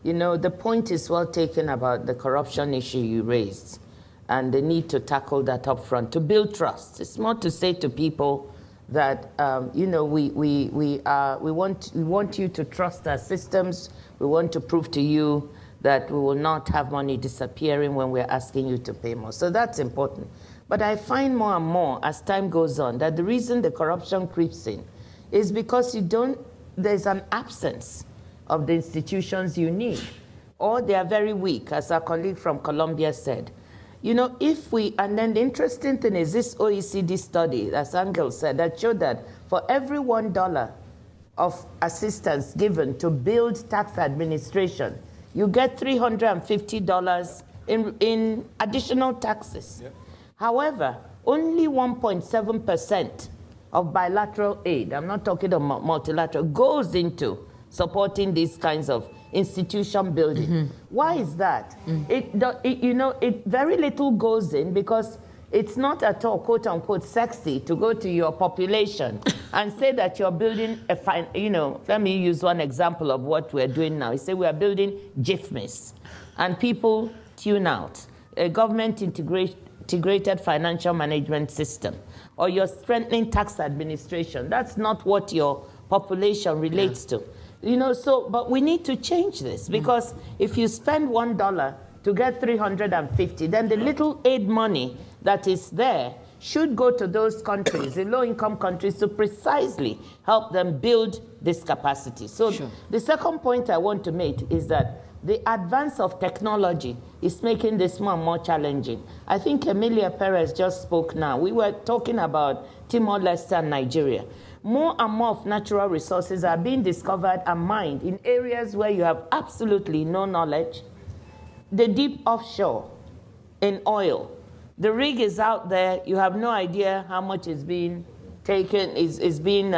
You know, the point is well taken about the corruption issue you raised and the need to tackle that up front, to build trust. It's more to say to people that, you know, we want you to trust our systems. We want to prove to you that we will not have money disappearing when we're asking you to pay more. So that's important. But I find more and more as time goes on that the reason the corruption creeps in is because there's an absence of the institutions you need, or they are very weak, as our colleague from Colombia said. You know, and then the interesting thing is this OECD study, as Angel said, that showed that for every $1 of assistance given to build tax administration, you get $350 in additional taxes. Yep. However, only 1.7% of bilateral aid, I'm not talking about multilateral, goes into supporting these kinds of institution building. Mm-hmm. Why is that? Very little goes in because it's not at all, quote unquote, sexy to go to your population and say that you're building let me use one example of what we're doing now. You say we are building GIFMIS, and people tune out. A government integrated financial management system, or you're strengthening tax administration. That's not what your population relates to. You know, but we need to change this, because if you spend $1 to get 350, then the little aid money that is there should go to those countries, the low-income countries, to precisely help them build this capacity. So the second point I want to make is that the advance of technology is making this more and more challenging. I think Emilia Perez just spoke now. We were talking about Timor-Leste and Nigeria. More and more of natural resources are being discovered and mined in areas where you have absolutely no knowledge. The deep offshore in oil. The rig is out there. You have no idea how much is being taken, is being,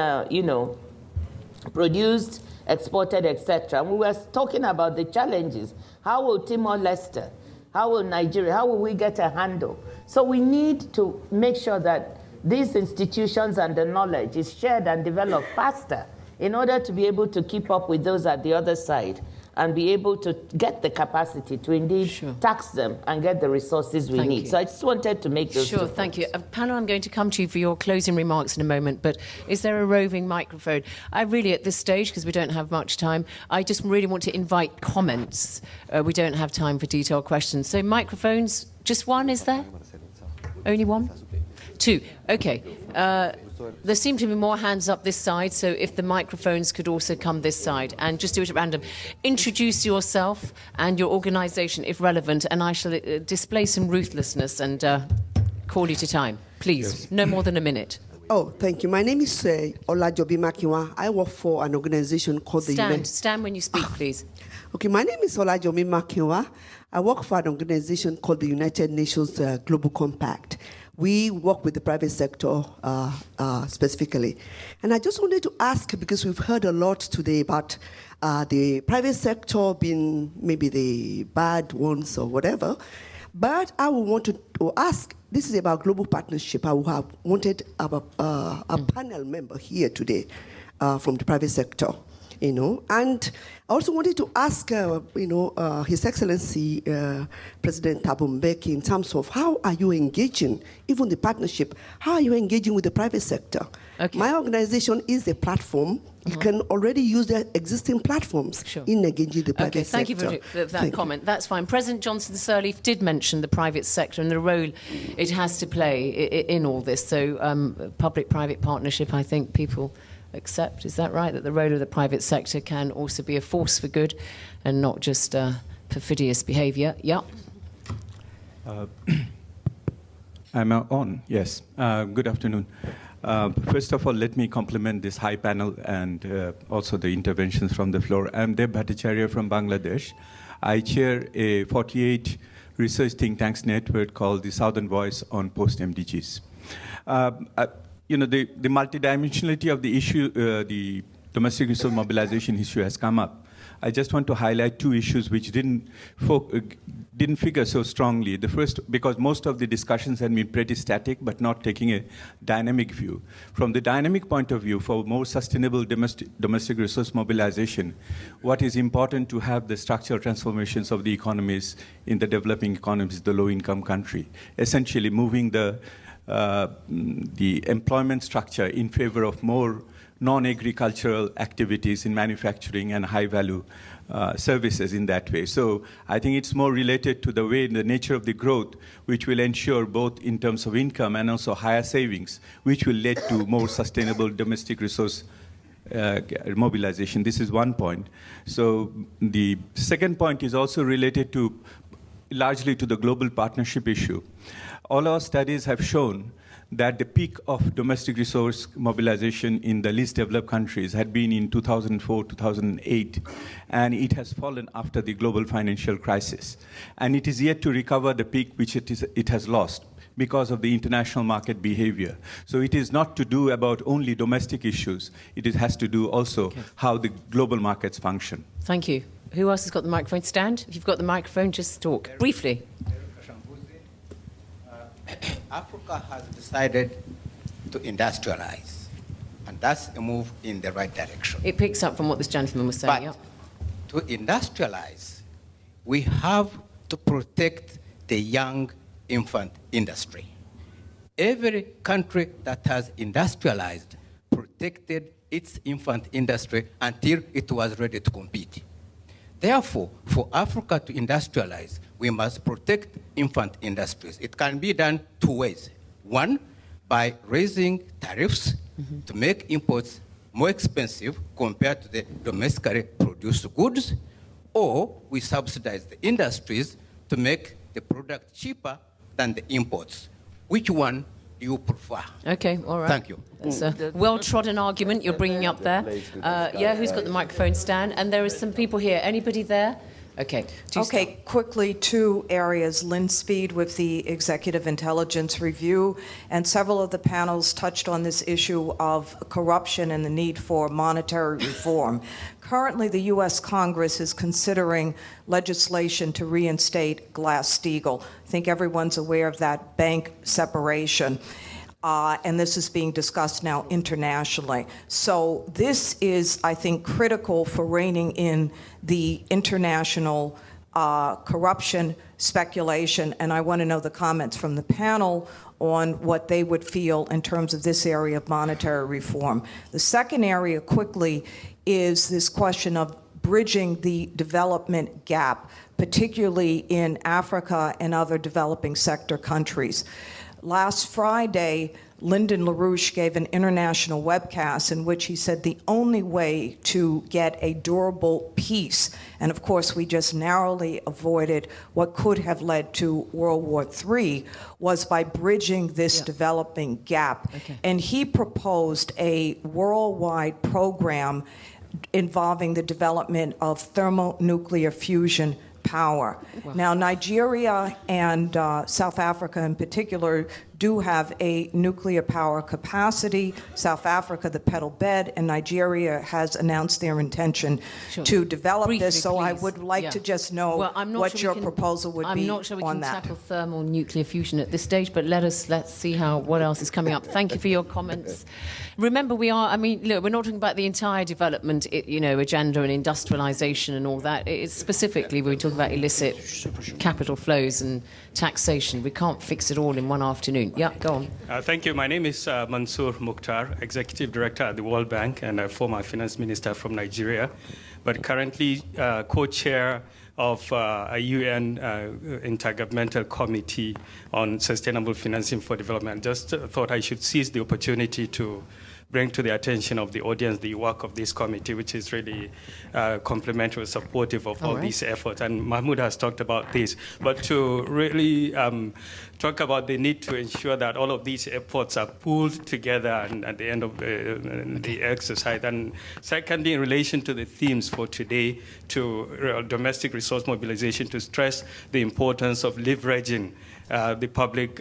produced, exported, etc. And we were talking about the challenges. How will Timor-Leste, how will Nigeria, how will we get a handle? So we need to make sure that these institutions and the knowledge is shared and developed faster in order to be able to keep up with those at the other side and be able to get the capacity to indeed tax them and get the resources we need. So I just wanted to make those two thank points. you. Panel, I'm going to come to you for your closing remarks in a moment, but is there a roving microphone? I really, at this stage, because we don't have much time, I just really want to invite comments. We don't have time for detailed questions. So microphones, just one, is there? Only one? Two. Okay. There seem to be more hands up this side, so if the microphones could also come this side, and just do it at random. Introduce yourself and your organisation, if relevant, and I shall display some ruthlessness and call you to time. Please, no more than a minute. Oh, thank you. My name is Olajobi Makiwa. I work for an organisation called Stand when you speak, please. Okay, my name is Olajobi Makiwa. I work for an organisation called the United Nations Global Compact. We work with the private sector specifically. And I just wanted to ask, because we've heard a lot today about the private sector being maybe the bad ones or whatever, but I would want to ask, this is about global partnership. I would have wanted a panel member here today from the private sector. And I also wanted to ask, His Excellency President Thabo Mbeki, in terms of how are you engaging, even the partnership, how are you engaging with the private sector? Okay. My organization is a platform. You can already use the existing platforms in engaging the private sector. Thank you for that comment. That's fine. President Johnson Sirleaf did mention the private sector and the role it has to play in all this. So public-private partnership, I think people accept, is that right, that the role of the private sector can also be a force for good and not just perfidious behaviour? Yeah. I'm on, yes. Good afternoon. First of all, let me compliment this high panel and also the interventions from the floor. I'm Deb Bhattacharya from Bangladesh. I chair a 48 research think tanks network called the Southern Voice on Post-MDGs. The multidimensionality of the issue, the domestic resource mobilization issue has come up. I just want to highlight two issues which didn't figure so strongly. The first, because most of the discussions had been pretty static, but not taking a dynamic view. From the dynamic point of view, for more sustainable domestic resource mobilization, what is important to have the structural transformations of the economies in the developing economies, the low-income country, essentially moving the employment structure in favor of more non-agricultural activities in manufacturing and high-value services in that way. So I think it's more related to the way, the nature of the growth, which will ensure both in terms of income and also higher savings, which will lead to more sustainable domestic resource mobilization. This is one point. So the second point is also related to largely to the global partnership issue. All our studies have shown that the peak of domestic resource mobilization in the least developed countries had been in 2004, 2008, and it has fallen after the global financial crisis. And it is yet to recover the peak which it has lost because of the international market behavior. So it is not to do about only domestic issues. It has to do also how the global markets function. Thank you. Who else has got the microphone? Stand. If you've got the microphone, just talk briefly. Africa has decided to industrialize, and that's a move in the right direction. It picks up from what this gentleman was saying. But to industrialize, we have to protect the young infant industry. Every country that has industrialized protected its infant industry until it was ready to compete. Therefore, for Africa to industrialize, we must protect infant industries. It can be done two ways. One, by raising tariffs to make imports more expensive compared to the domestically produced goods, or we subsidize the industries to make the product cheaper than the imports. Which one do you prefer? Okay, all right. Thank you. It's a well-trodden argument you're bringing up there. Yeah, who's got the microphone stand? And there are some people here. Anybody there? Okay. Okay, quickly, two areas. Lynn Speed with the Executive Intelligence Review, and several of the panels touched on this issue of corruption and the need for monetary reform. Currently, the U.S. Congress is considering legislation to reinstate Glass-Steagall. I think everyone's aware of that bank separation. And this is being discussed now internationally. So this is, I think, critical for reining in the international corruption speculation, and I want to know the comments from the panel on what they would feel in terms of this area of monetary reform. The second area, quickly, is this question of bridging the development gap, particularly in Africa and other developing sector countries. Last Friday, Lyndon LaRouche gave an international webcast in which he said the only way to get a durable peace, and of course we just narrowly avoided what could have led to World War III, was by bridging this developing gap. And he proposed a worldwide program involving the development of thermonuclear fusion power. Wow. Now, Nigeria and South Africa in particular do have a nuclear power capacity. South Africa, the pedal bed, and Nigeria has announced their intention to develop this. So I would like to just know what your proposal would be on that. I'm not sure we can tackle thermal nuclear fusion at this stage, but let's see what else is coming up. Thank you for your comments. Remember, look, we're not talking about the entire development, agenda and industrialization and all that. It's specifically, we're talking about illicit capital flows and taxation. We can't fix it all in one afternoon. Yeah, go on. Thank you. My name is Mansour Mukhtar, Executive Director at the World Bank and a former finance minister from Nigeria, but currently co-chair of a UN Intergovernmental Committee on Sustainable Financing for Development. Just thought I should seize the opportunity to bring to the attention of the audience the work of this committee, which is really complementary, supportive of all these efforts. And Mahmoud has talked about this. But to really talk about the need to ensure that all of these efforts are pulled together and at the end of the exercise. And secondly, in relation to the themes for today, to domestic resource mobilization, to stress the importance of leveraging the public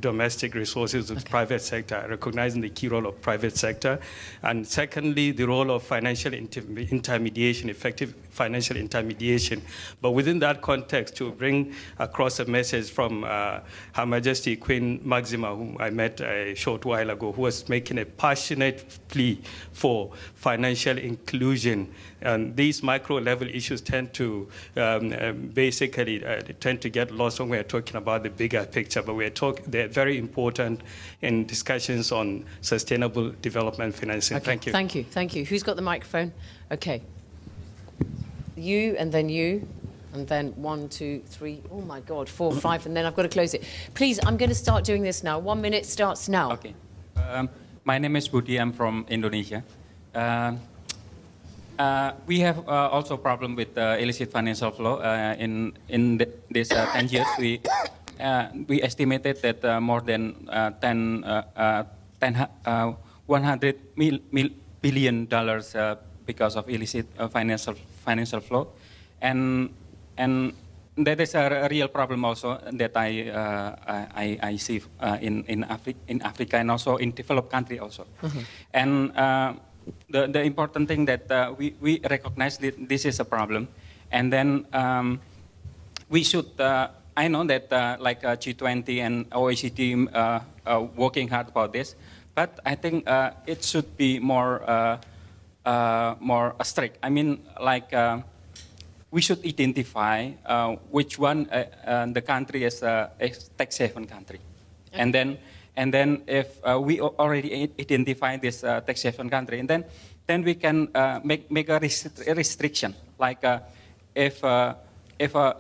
domestic resources with private sector, recognizing the key role of private sector. And secondly, the role of financial intermediation, effective financial intermediation. But within that context, to bring across a message from Her Majesty Queen Maxima, whom I met a short while ago, who was making a passionate plea for financial inclusion. And these micro-level issues tend to basically tend to get lost when we're talking about the bigger picture, but they're very important in discussions on sustainable development financing. Okay. Thank you. Thank you. Thank you. Who's got the microphone? Okay. You, and then 1, 2, 3, oh my God, 4, 5, and then I've got to close it. Please, I'm going to start doing this now. 1 minute starts now. Okay. My name is Budi. I'm from Indonesia. We have also a problem with illicit financial flow. In this 10 years, we estimated that more than $100 billion because of illicit financial flow, and that is a real problem also that I see in Africa and also in developed country also. Mm-hmm. And the important thing that we recognize that this is a problem, and then we should. I know that like G20 and OECD working hard about this, but I think it should be more strict. I mean, like we should identify which one the country is a tax haven country, okay. And then if we already identify this tax haven country, and then we can make a restriction, like if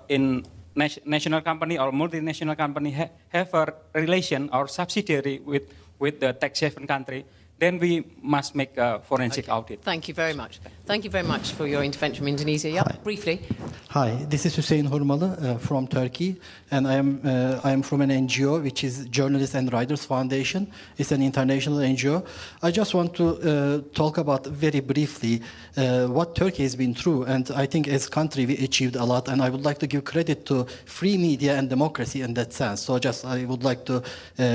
in national company or multinational company have a relation or subsidiary with the tax haven country, then we must make a forensic audit. Thank you very much. Thank you very much for your intervention from Indonesia. Yeah, briefly. Hi, this is Hüseyin Hurmalı from Turkey, and I am from an NGO, which is Journalists and Writers Foundation. It's an international NGO. I just want to talk about very briefly what Turkey has been through, and I think as a country we achieved a lot, and I would like to give credit to free media and democracy in that sense. So I would like to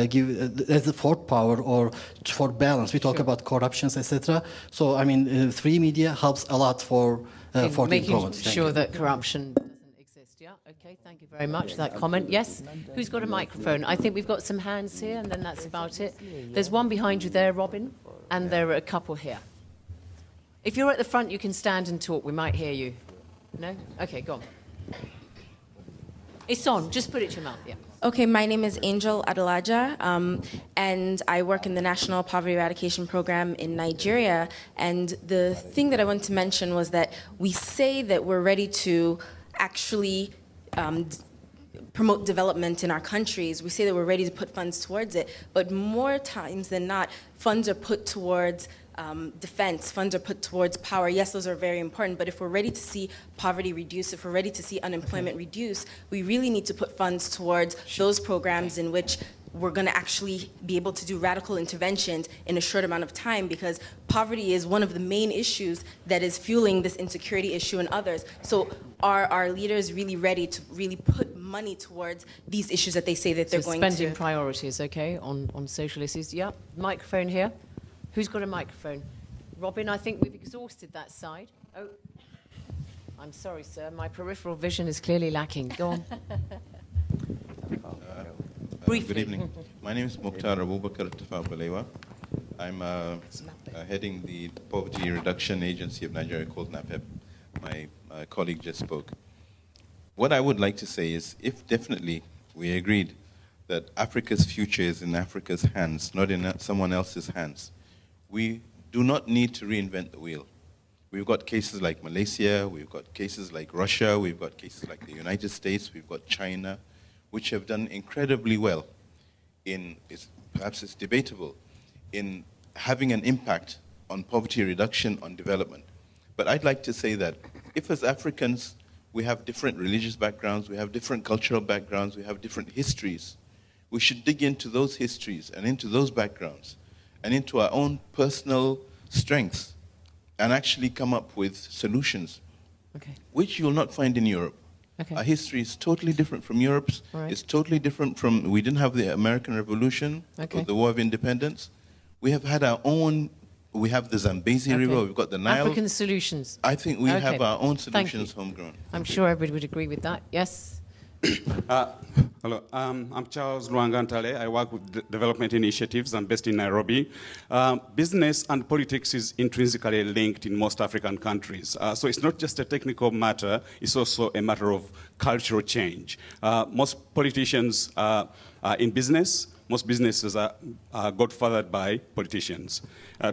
give as a fourth power or for balance. We talk about corruptions, etc. So I mean, free media helps a lot for making sure that corruption doesn't exist. Yeah. Okay. Thank you very much for that comment. Yes. Who's got a microphone? I think we've got some hands here, and then that's about it. There's one behind you there, Robin, and there are a couple here. If you're at the front, you can stand and talk. We might hear you. No? Okay. Go on. It's on. Just put it to your mouth. Yeah. Okay, my name is Angel Adelaja, and I work in the National Poverty Eradication Program in Nigeria. And the thing that I wanted to mention was that we say that we're ready to actually promote development in our countries. We say that we're ready to put funds towards it, but more times than not, funds are put towards defense, funds are put towards power. Yes, those are very important, but if we're ready to see poverty reduce, if we're ready to see unemployment reduce, we really need to put funds towards those programs in which we're going to actually be able to do radical interventions in a short amount of time, because poverty is one of the main issues that is fueling this insecurity issue and others. So are our leaders really ready to really put money towards these issues that they say that they're going to? Spending priorities, okay, on social issues. Yeah, microphone here. Who's got a microphone? Robin, I think we've exhausted that side. Oh, I'm sorry, sir. My peripheral vision is clearly lacking. Go on. Good evening. My name is Mukhtar Abubakar Tafabalewa. I'm heading the Poverty Reduction Agency of Nigeria called NAPEP. My colleague just spoke. What I would like to say is, if definitely we agreed that Africa's future is in Africa's hands, not in someone else's hands, we do not need to reinvent the wheel. We've got cases like Malaysia, we've got cases like Russia, we've got cases like the United States, we've got China, which have done incredibly well in, perhaps it's debatable, in having an impact on poverty reduction, on development. But I'd like to say that if as Africans we have different religious backgrounds, we have different cultural backgrounds, we have different histories, we should dig into those histories and into those backgrounds and into our own personal strengths and actually come up with solutions, which you will not find in Europe. Our history is totally different from Europe's. Right. It's totally different from, we didn't have the American Revolution, or the War of Independence. We have had our own. We have the Zambezi River. We've got the Nile. African solutions. I think we have our own solutions Thank you. homegrown. I'm sure everybody would agree with that. Yes. Hello, I'm Charles Luangantale. I work with development initiatives. I'm based in Nairobi. Business and politics is intrinsically linked in most African countries. So it's not just a technical matter, it's also a matter of cultural change. Most politicians are in business. Most businesses are godfathered by politicians.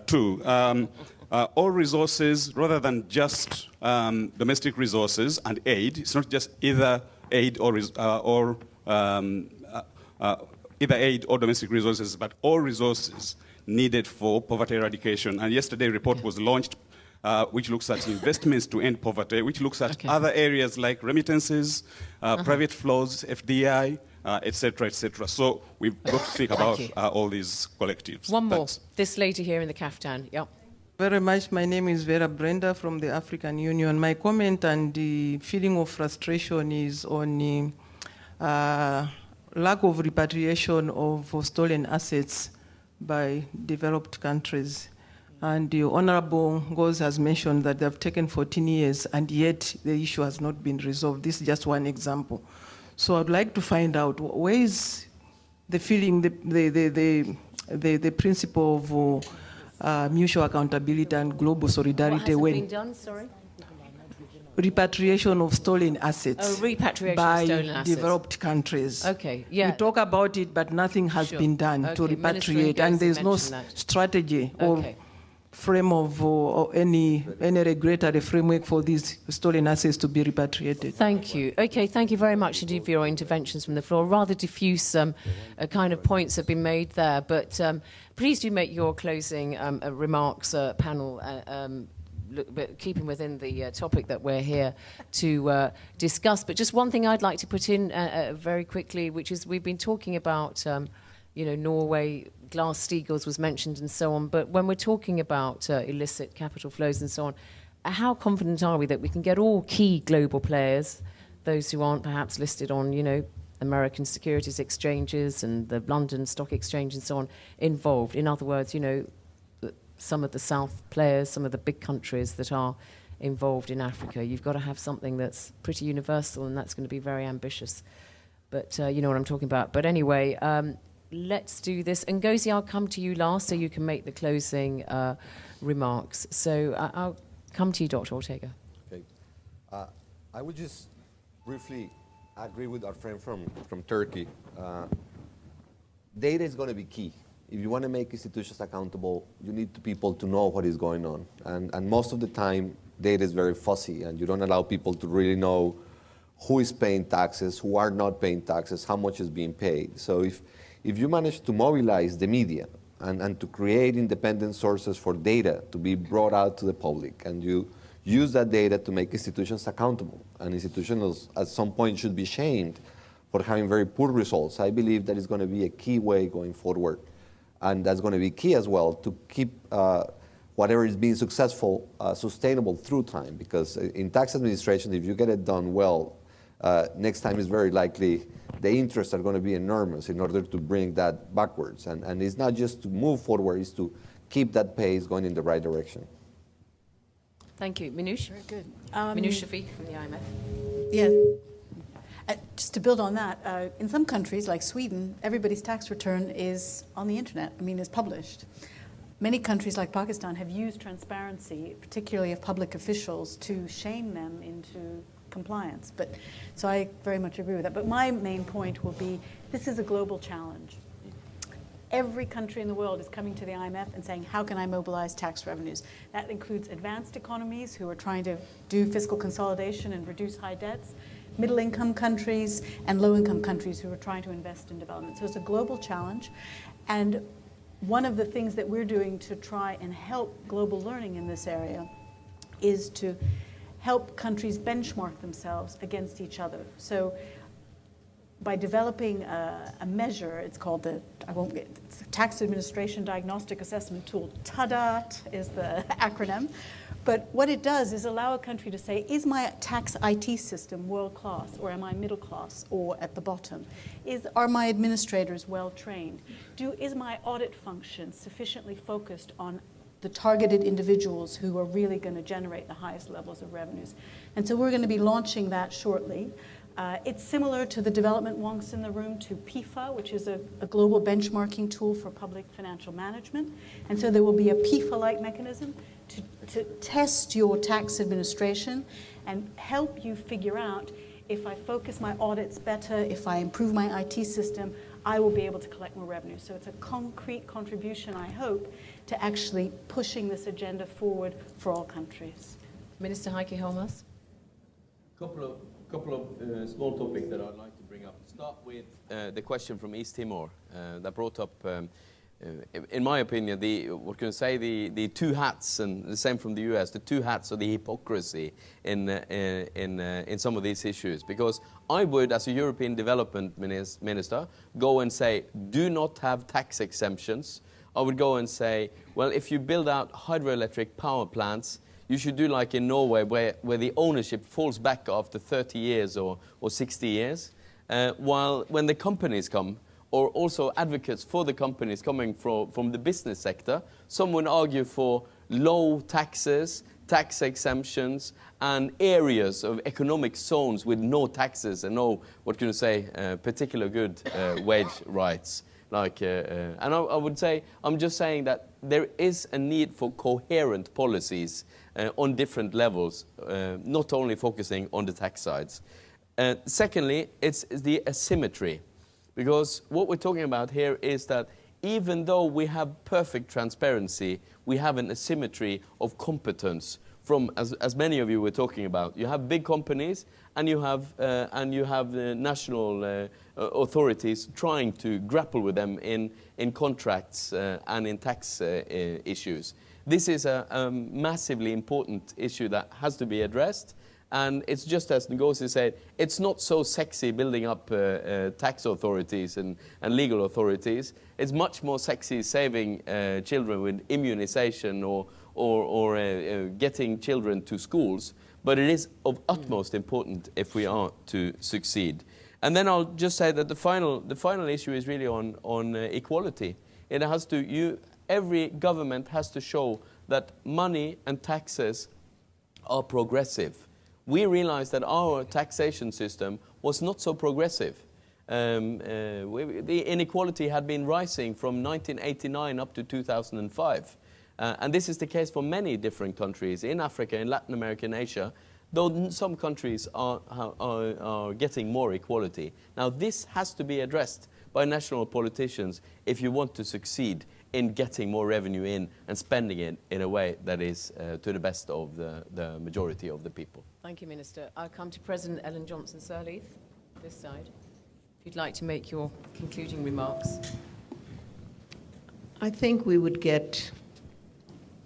Two, all resources, rather than just domestic resources and aid, it's not just either aid or either aid or domestic resources, but all resources needed for poverty eradication. And yesterday, a report was launched which looks at investments to end poverty, which looks at other areas like remittances, private flows, FDI, etc., etc. So we've got to think about all these collectives. One more. This lady here in the caftan. Yep. Very much. My name is Vera Brenda from the African Union. My comment and the feeling of frustration is on the lack of repatriation of stolen assets by developed countries. And the Honorable Ngozi has mentioned that they have taken 14 years and yet the issue has not been resolved. This is just one example. So I'd like to find out where is the feeling, the principle of mutual accountability and global solidarity What when hasn't been done, sorry? Repatriation of stolen assets repatriation by of stolen assets. developed countries. Okay, yeah. We talk about it, but nothing has been done to repatriate, and there's no strategy or frame of or any regulatory framework for these stolen assets to be repatriated. Thank you. Okay, thank you very much indeed for your interventions from the floor. Rather diffuse kind of points have been made there, but please do make your closing remarks, panel, but keeping within the topic that we're here to discuss. But just one thing I'd like to put in very quickly, which is we've been talking about, Norway, Glass-Steagall was mentioned and so on, but when we're talking about illicit capital flows and so on, how confident are we that we can get all key global players, those who aren't perhaps listed on, American securities exchanges and the London Stock Exchange and so on, involved? In other words, some of the South players, some of the big countries that are involved in Africa. You've got to have something that's pretty universal, and that's going to be very ambitious. But you know what I'm talking about. But anyway, let's do this. Ngozi, I'll come to you last so you can make the closing remarks. So I'll come to you, Dr. Ortega. Okay. I would just briefly agree with our friend from Turkey. Data is going to be key. If you want to make institutions accountable, you need people to know what is going on. And most of the time, data is very fuzzy, and you don't allow people to really know who is paying taxes, who are not paying taxes, how much is being paid. So if you manage to mobilize the media and to create independent sources for data to be brought out to the public, and you use that data to make institutions accountable, and institutions at some point should be shamed for having very poor results, I believe that is going to be a key way going forward. And that's going to be key as well to keep whatever is being successful sustainable through time, because in tax administration, if you get it done well, next time is very likely the interests are going to be enormous in order to bring that backwards. And it's not just to move forward, it's to keep that pace going in the right direction. Thank you. Minouche? Very good. Minouche Shafik from the IMF. Yes. Just to build on that, in some countries like Sweden, everybody's tax return is on the internet, is published. Many countries like Pakistan have used transparency, particularly of public officials, to shame them into compliance. So I very much agree with that. But my main point will be, this is a global challenge. Every country in the world is coming to the IMF and saying, how can I mobilize tax revenues? That includes advanced economies who are trying to do fiscal consolidation and reduce high debts, middle-income countries, and low-income countries who are trying to invest in development. So it's a global challenge. And one of the things that we're doing to try and help global learning in this area is to help countries benchmark themselves against each other. So by developing a measure, it's called it's a Tax Administration Diagnostic Assessment Tool. TADAT is the acronym, But what it does is allow a country to say, is my tax IT system world-class, or am I middle-class, or at the bottom? Are my administrators well-trained? Is my audit function sufficiently focused on the targeted individuals who are really going to generate the highest levels of revenues? And so we're going to be launching that shortly. It's similar to the development wonks in the room to PIFA, which is a global benchmarking tool for public financial management. And so there will be a PIFA-like mechanism to test your tax administration and help you figure out, if I focus my audits better, if I improve my IT system, I will be able to collect more revenue. So it's a concrete contribution, I hope, to actually pushing this agenda forward for all countries. Minister Heikki Holmas. Couple of small topics that I'd like to bring up. Start with the question from East Timor that brought up, in my opinion, the two hats, and the same from the US, the two hats or the hypocrisy in some of these issues. Because I would, as a European development minister, go and say, do not have tax exemptions. I would go and say, well, if you build out hydroelectric power plants, you should do like in Norway, where the ownership falls back after 30 years or 60 years. While when the companies come, or also advocates for the companies coming from the business sector, some would argue for low taxes, tax exemptions, and areas of economic zones with no taxes and no, particular good wage rights. And I would say, I'm just saying that there is a need for coherent policies on different levels, not only focusing on the tax sides. Secondly, it's the asymmetry, because what we're talking about here is that even though we have perfect transparency, we have an asymmetry of competence from, as many of you were talking about. You have big companies, and you have the national authorities trying to grapple with them in contracts and in tax issues. This is a massively important issue that has to be addressed. And it's just as Ngozi said, it's not so sexy building up tax authorities and legal authorities. It's much more sexy saving children with immunization or getting children to schools. But it is of utmost importance if we are to succeed. And then I'll just say that the final issue is really on equality. It has to, every government has to show that money and taxes are progressive. We realized that our taxation system was not so progressive. The inequality had been rising from 1989 up to 2005. And this is the case for many different countries in Africa, in Latin America, and Asia, though some countries are getting more equality. Now, this has to be addressed by national politicians if you want to succeed in getting more revenue in and spending it in a way that is to the best of the majority of the people. Thank you, Minister. I'll come to President Ellen Johnson Sirleaf, this side, if you'd like to make your concluding remarks. I think we would get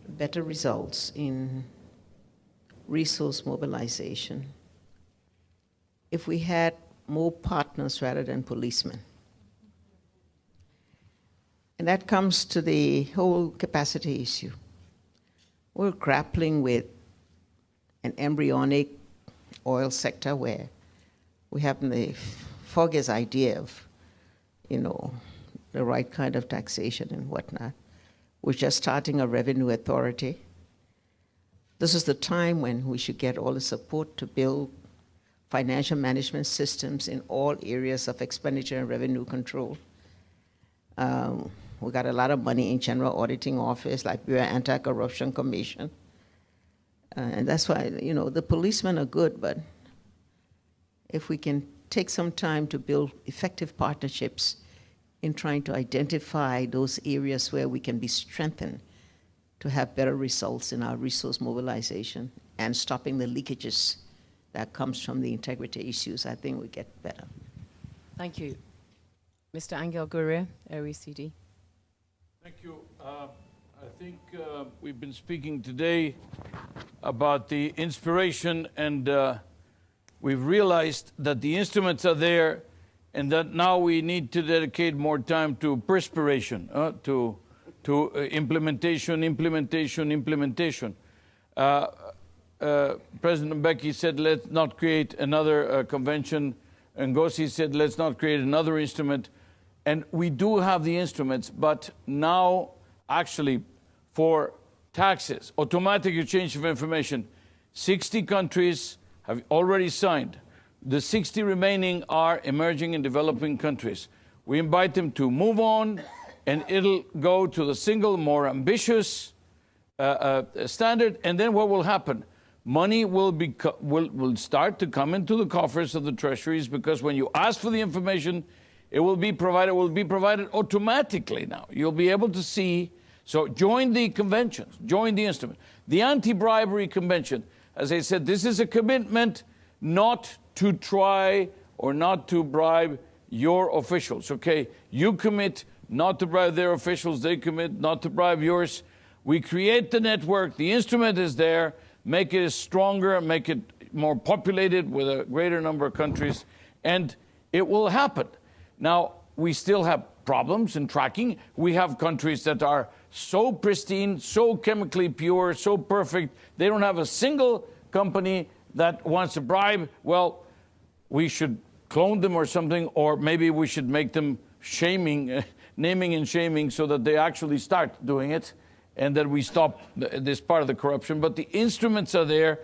better results in resource mobilization if we had more partners rather than policemen. And that comes to the whole capacity issue. We're grappling with an embryonic oil sector where we have the foggiest idea of, the right kind of taxation and whatnot. We're just starting a revenue authority. This is the time when we should get all the support to build financial management systems in all areas of expenditure and revenue control. We got a lot of money in General Auditing Office, Liberia Anti-Corruption Commission. And that's why, the policemen are good, but if we can take some time to build effective partnerships in trying to identify those areas where we can be strengthened to have better results in our resource mobilization and stopping the leakages that comes from the integrity issues, I think we get better. Thank you. Mr. Angel Gurría, OECD. Thank you. I think we've been speaking today about the inspiration, and we've realized that the instruments are there and that now we need to dedicate more time to perspiration, to implementation. President Mbeki said, let's not create another convention. Ngozi said, let's not create another instrument. And we do have the instruments, but now actually for taxes, automatic exchange of information, 60 countries have already signed. The 60 remaining are emerging and developing countries. We invite them to move on, and it'll go to the single, more ambitious standard. And then what will happen? Money will start to come into the coffers of the treasuries, because when you ask for the information, it will be provided automatically now. You'll be able to see. So join the conventions, join the instrument. The Anti-Bribery Convention, as I said, this is a commitment not to try or not to bribe your officials, okay? You commit not to bribe their officials, they commit not to bribe yours. We create the network, the instrument is there, make it stronger, make it more populated with a greater number of countries, and it will happen. Now, we still have problems in tracking. We have countries that are so pristine, so chemically pure, so perfect, they don't have a single company that wants to bribe. Well, we should clone them or something, or maybe we should make them shaming, naming and shaming, so that they actually start doing it, and that we stop this part of the corruption. But the instruments are there.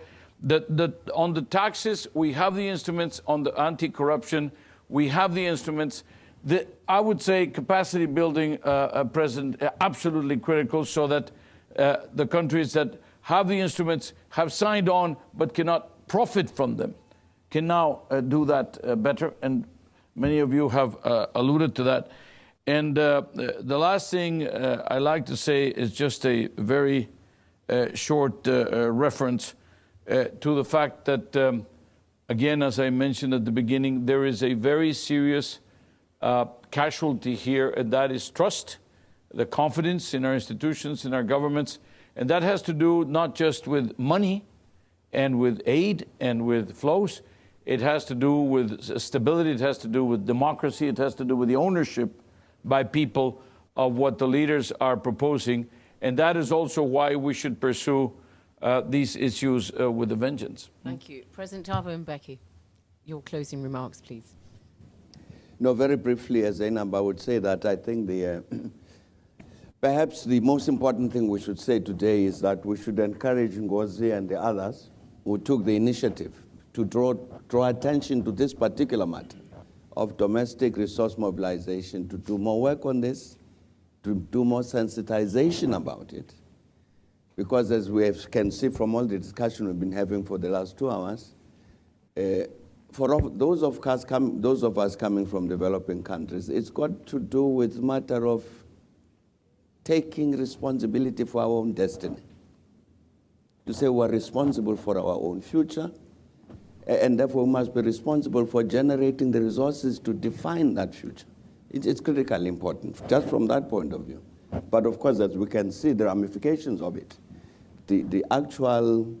On the taxes, we have the instruments. On the anti-corruption, we have the instruments. I would say capacity building, President, absolutely critical, so that the countries that have the instruments, have signed on, but cannot profit from them, can now do that better. And many of you have alluded to that. And the last thing I like to say is just a very short reference to the fact that, again, as I mentioned at the beginning, there is a very serious casualty here, and that is trust, the confidence in our institutions, in our governments. And that has to do not just with money and with aid and with flows. It has to do with stability. It has to do with democracy. It has to do with the ownership by people of what the leaders are proposing. And that is also why we should pursue these issues with a vengeance. Thank you. President Thabo and Mbeki, your closing remarks, please. No, very briefly, as Zeinab, I would say that I think perhaps the most important thing we should say today is that we should encourage Ngozi and the others who took the initiative to draw attention to this particular matter of domestic resource mobilization, to do more work on this, to do more sensitization about it. Because as we can see from all the discussion we've been having for the last 2 hours, for those of us coming from developing countries, it's got to do with the matter of taking responsibility for our own destiny. To say we're responsible for our own future, and therefore we must be responsible for generating the resources to define that future. It's critically important, just from that point of view. But of course, as we can see, the ramifications of it, the actual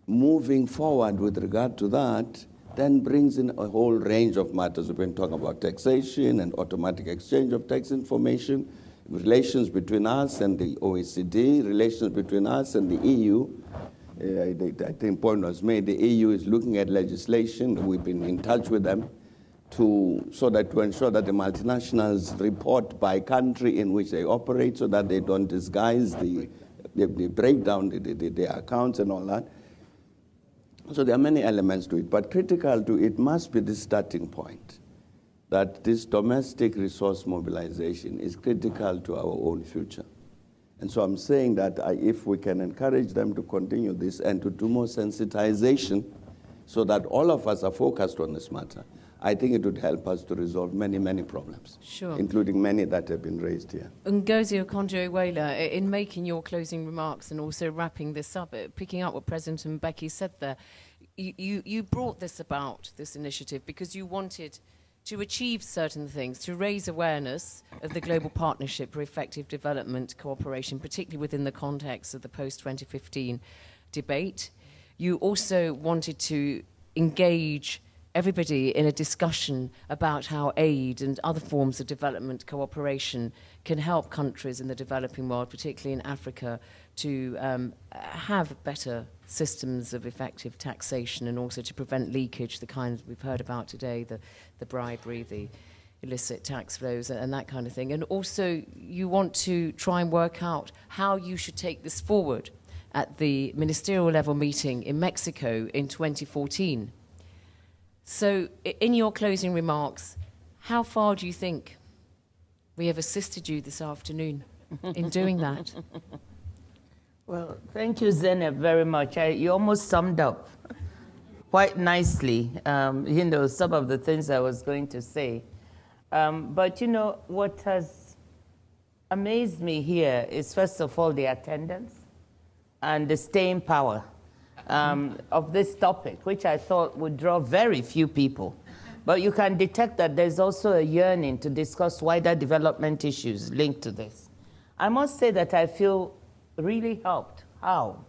moving forward with regard to that, then brings in a whole range of matters. We've been talking about taxation and automatic exchange of tax information, relations between us and the OECD, relations between us and the EU. I think point was made, the EU is looking at legislation. We've been in touch with them to ensure that the multinationals report by country in which they operate, so that they don't disguise the breakdown, their accounts and all that. So there are many elements to it, but critical to it must be the starting point, that this domestic resource mobilization is critical to our own future. And so I'm saying that if we can encourage them to continue this and to do more sensitization so that all of us are focused on this matter, I think it would help us to resolve many, many problems, sure, including many that have been raised here. Ngozi Okonjo-Iweala, in making your closing remarks and also wrapping this up, picking up what President Mbeki said there, you brought this about, this initiative, because you wanted to achieve certain things, to raise awareness of the global partnership for effective development cooperation, particularly within the context of the post-2015 debate. You also wanted to engage everybody in a discussion about how aid and other forms of development cooperation can help countries in the developing world, particularly in Africa, to have better systems of effective taxation and also to prevent leakage, the kinds we've heard about today, the bribery, the illicit tax flows and that kind of thing. And also you want to try and work out how you should take this forward at the ministerial level meeting in Mexico in 2014. So in your closing remarks, how far do you think we have assisted you this afternoon in doing that? Well, thank you, Zeinab, very much. You almost summed up quite nicely, you know, some of the things I was going to say. But, you know, what has amazed me here is, first of all, the attendance and the staying power of this topic, which I thought would draw very few people. But you can detect that there's also a yearning to discuss wider development issues linked to this. I must say that I feel really helped. How?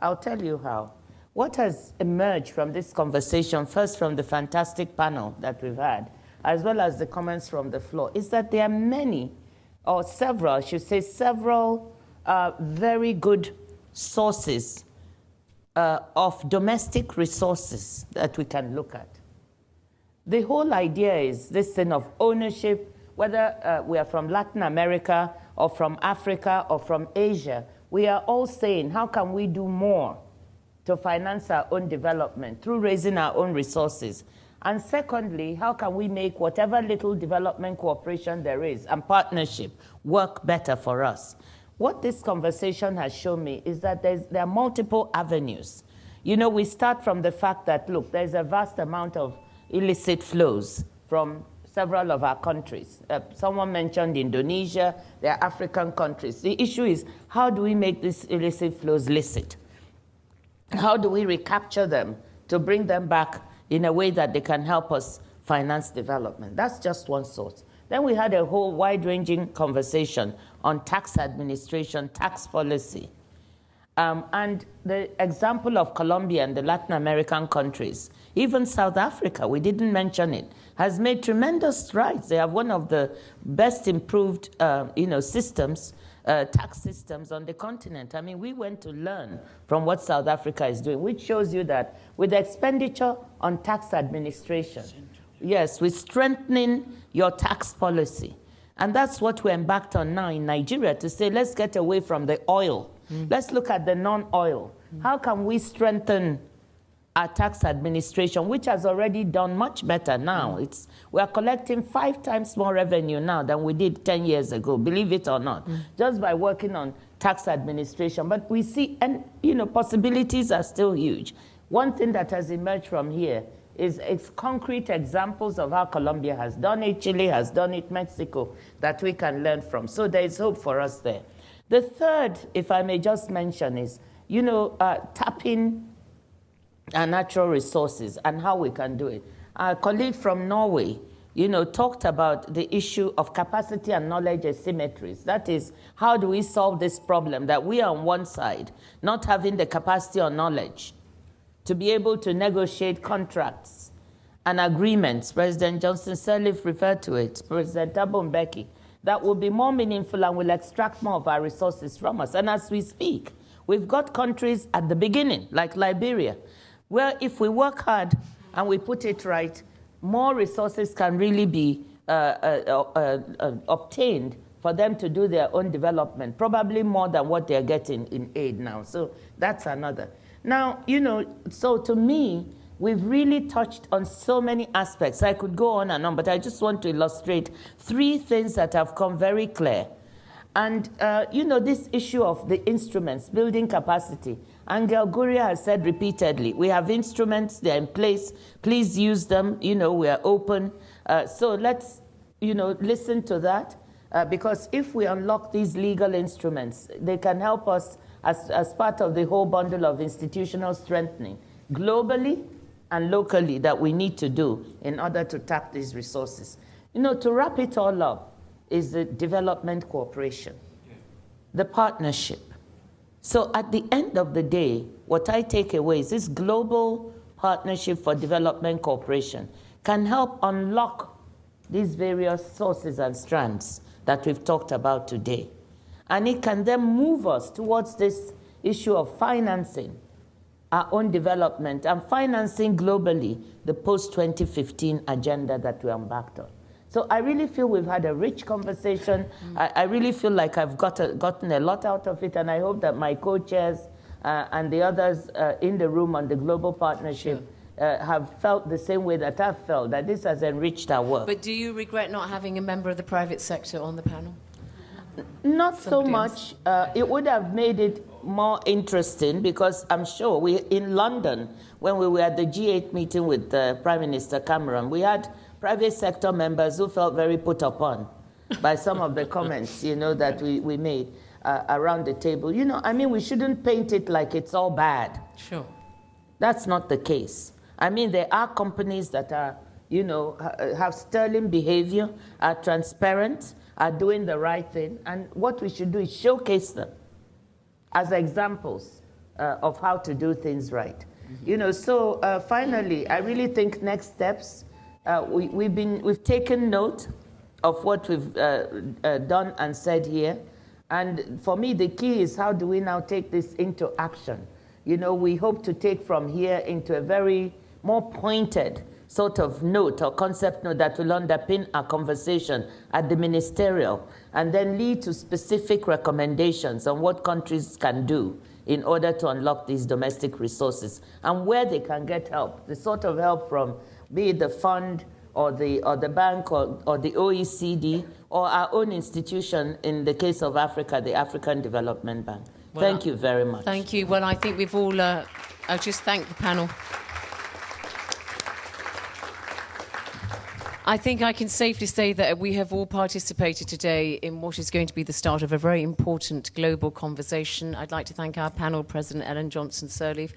I'll tell you how. What has emerged from this conversation, first from the fantastic panel that we've had, as well as the comments from the floor, is that there are many, or several, I should say, several very good sources of domestic resources that we can look at. The whole idea is this thing of ownership, whether we are from Latin America or from Africa or from Asia, we are all saying, how can we do more to finance our own development through raising our own resources? And secondly, how can we make whatever little development cooperation there is and partnership work better for us? What this conversation has shown me is that there are multiple avenues. You know, we start from the fact that, look, there's a vast amount of illicit flows from several of our countries. Someone mentioned Indonesia, there are African countries. The issue is, how do we make these illicit flows licit? How do we recapture them to bring them back in a way that they can help us finance development? That's just one source. Then we had a whole wide-ranging conversation on tax administration, tax policy. And the example of Colombia and the Latin American countries, even South Africa, we didn't mention it, has made tremendous strides. They have one of the best improved systems, tax systems on the continent. I mean, we went to learn from what South Africa is doing, which shows you that with expenditure on tax administration, yes, with strengthening your tax policy. And that's what we embarked on now in Nigeria, to say, let's get away from the oil. Let's look at the non-oil. How can we strengthen our tax administration, which has already done much better now? We are collecting 5 times more revenue now than we did 10 years ago, believe it or not, just by working on tax administration. But we see, and possibilities are still huge. One thing that has emerged from here is concrete examples of how Colombia has done it, Chile has done it, Mexico, that we can learn from. So there is hope for us there. The third, if I may just mention, is, tapping our natural resources and how we can do it. Our colleague from Norway, talked about the issue of capacity and knowledge asymmetries. That is, how do we solve this problem that we are on one side, not having the capacity or knowledge to be able to negotiate contracts and agreements. President Johnson Sirleaf referred to it, President Thabo Mbeki, that will be more meaningful and will extract more of our resources from us. And as we speak, we've got countries at the beginning, like Liberia, where if we work hard and we put it right, more resources can really be obtained for them to do their own development, probably more than what they're getting in aid now. So that's another. Now, so to me, we've really touched on so many aspects. I could go on and on, but I just want to illustrate 3 things that have come very clear. And, this issue of the instruments, building capacity. Angel Gurría has said repeatedly, we have instruments, they're in place, please use them, we are open. So let's, listen to that, because if we unlock these legal instruments, they can help us as part of the whole bundle of institutional strengthening, globally and locally, that we need to do in order to tap these resources. To wrap it all up is the development cooperation, the partnership. So at the end of the day, what I take away is this global Partnership for Development Cooperation can help unlock these various sources and strands that we've talked about today. And it can then move us towards this issue of financing our own development and financing globally the post-2015 agenda that we embarked on. So I really feel we've had a rich conversation. I really feel like I've gotten a lot out of it, and I hope that my co-chairs and the others in the room on the global partnership have felt the same way that I've felt, that this has enriched our work. But do you regret not having a member of the private sector on the panel? Not so much. It would have made it more interesting, because I'm sure in London, when we were at the G8 meeting with Prime Minister Cameron, we had private sector members who felt very put upon by some of the comments, that we made around the table. I mean, we shouldn't paint it like it's all bad. Sure. That's not the case. I mean, there are companies that are, have sterling behavior, are transparent, are doing the right thing, and what we should do is showcase them as examples of how to do things right. So finally, I really think next steps, we've taken note of what we've done and said here, and for me the key is how do we now take this into action. We hope to take from here into a very more pointed sort of note or concept note that will underpin our conversation at the ministerial, and then lead to specific recommendations on what countries can do in order to unlock these domestic resources and where they can get help, the sort of help from be it the fund or the bank or the OECD or our own institution, in the case of Africa, the African Development Bank. Well, thank you very much. Thank you. Well, I think we've all, I'll just thank the panel. I think I can safely say that we have all participated today in what is going to be the start of a very important global conversation. I'd like to thank our panel, President Ellen Johnson Sirleaf,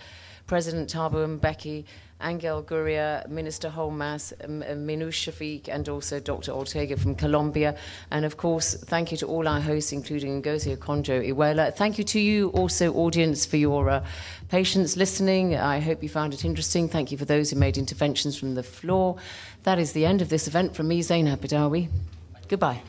President Thabo Mbeki, Angel Gurría, Minister Holmas, Minouche Shafik, and also Dr. Ortega from Colombia. And of course, thank you to all our hosts, including Ngozi Okonjo-Iweala. Thank you to you also, audience, for your patience listening. I hope you found it interesting. Thank you for those who made interventions from the floor. That is the end of this event from me, Zeinab Badawi. Goodbye.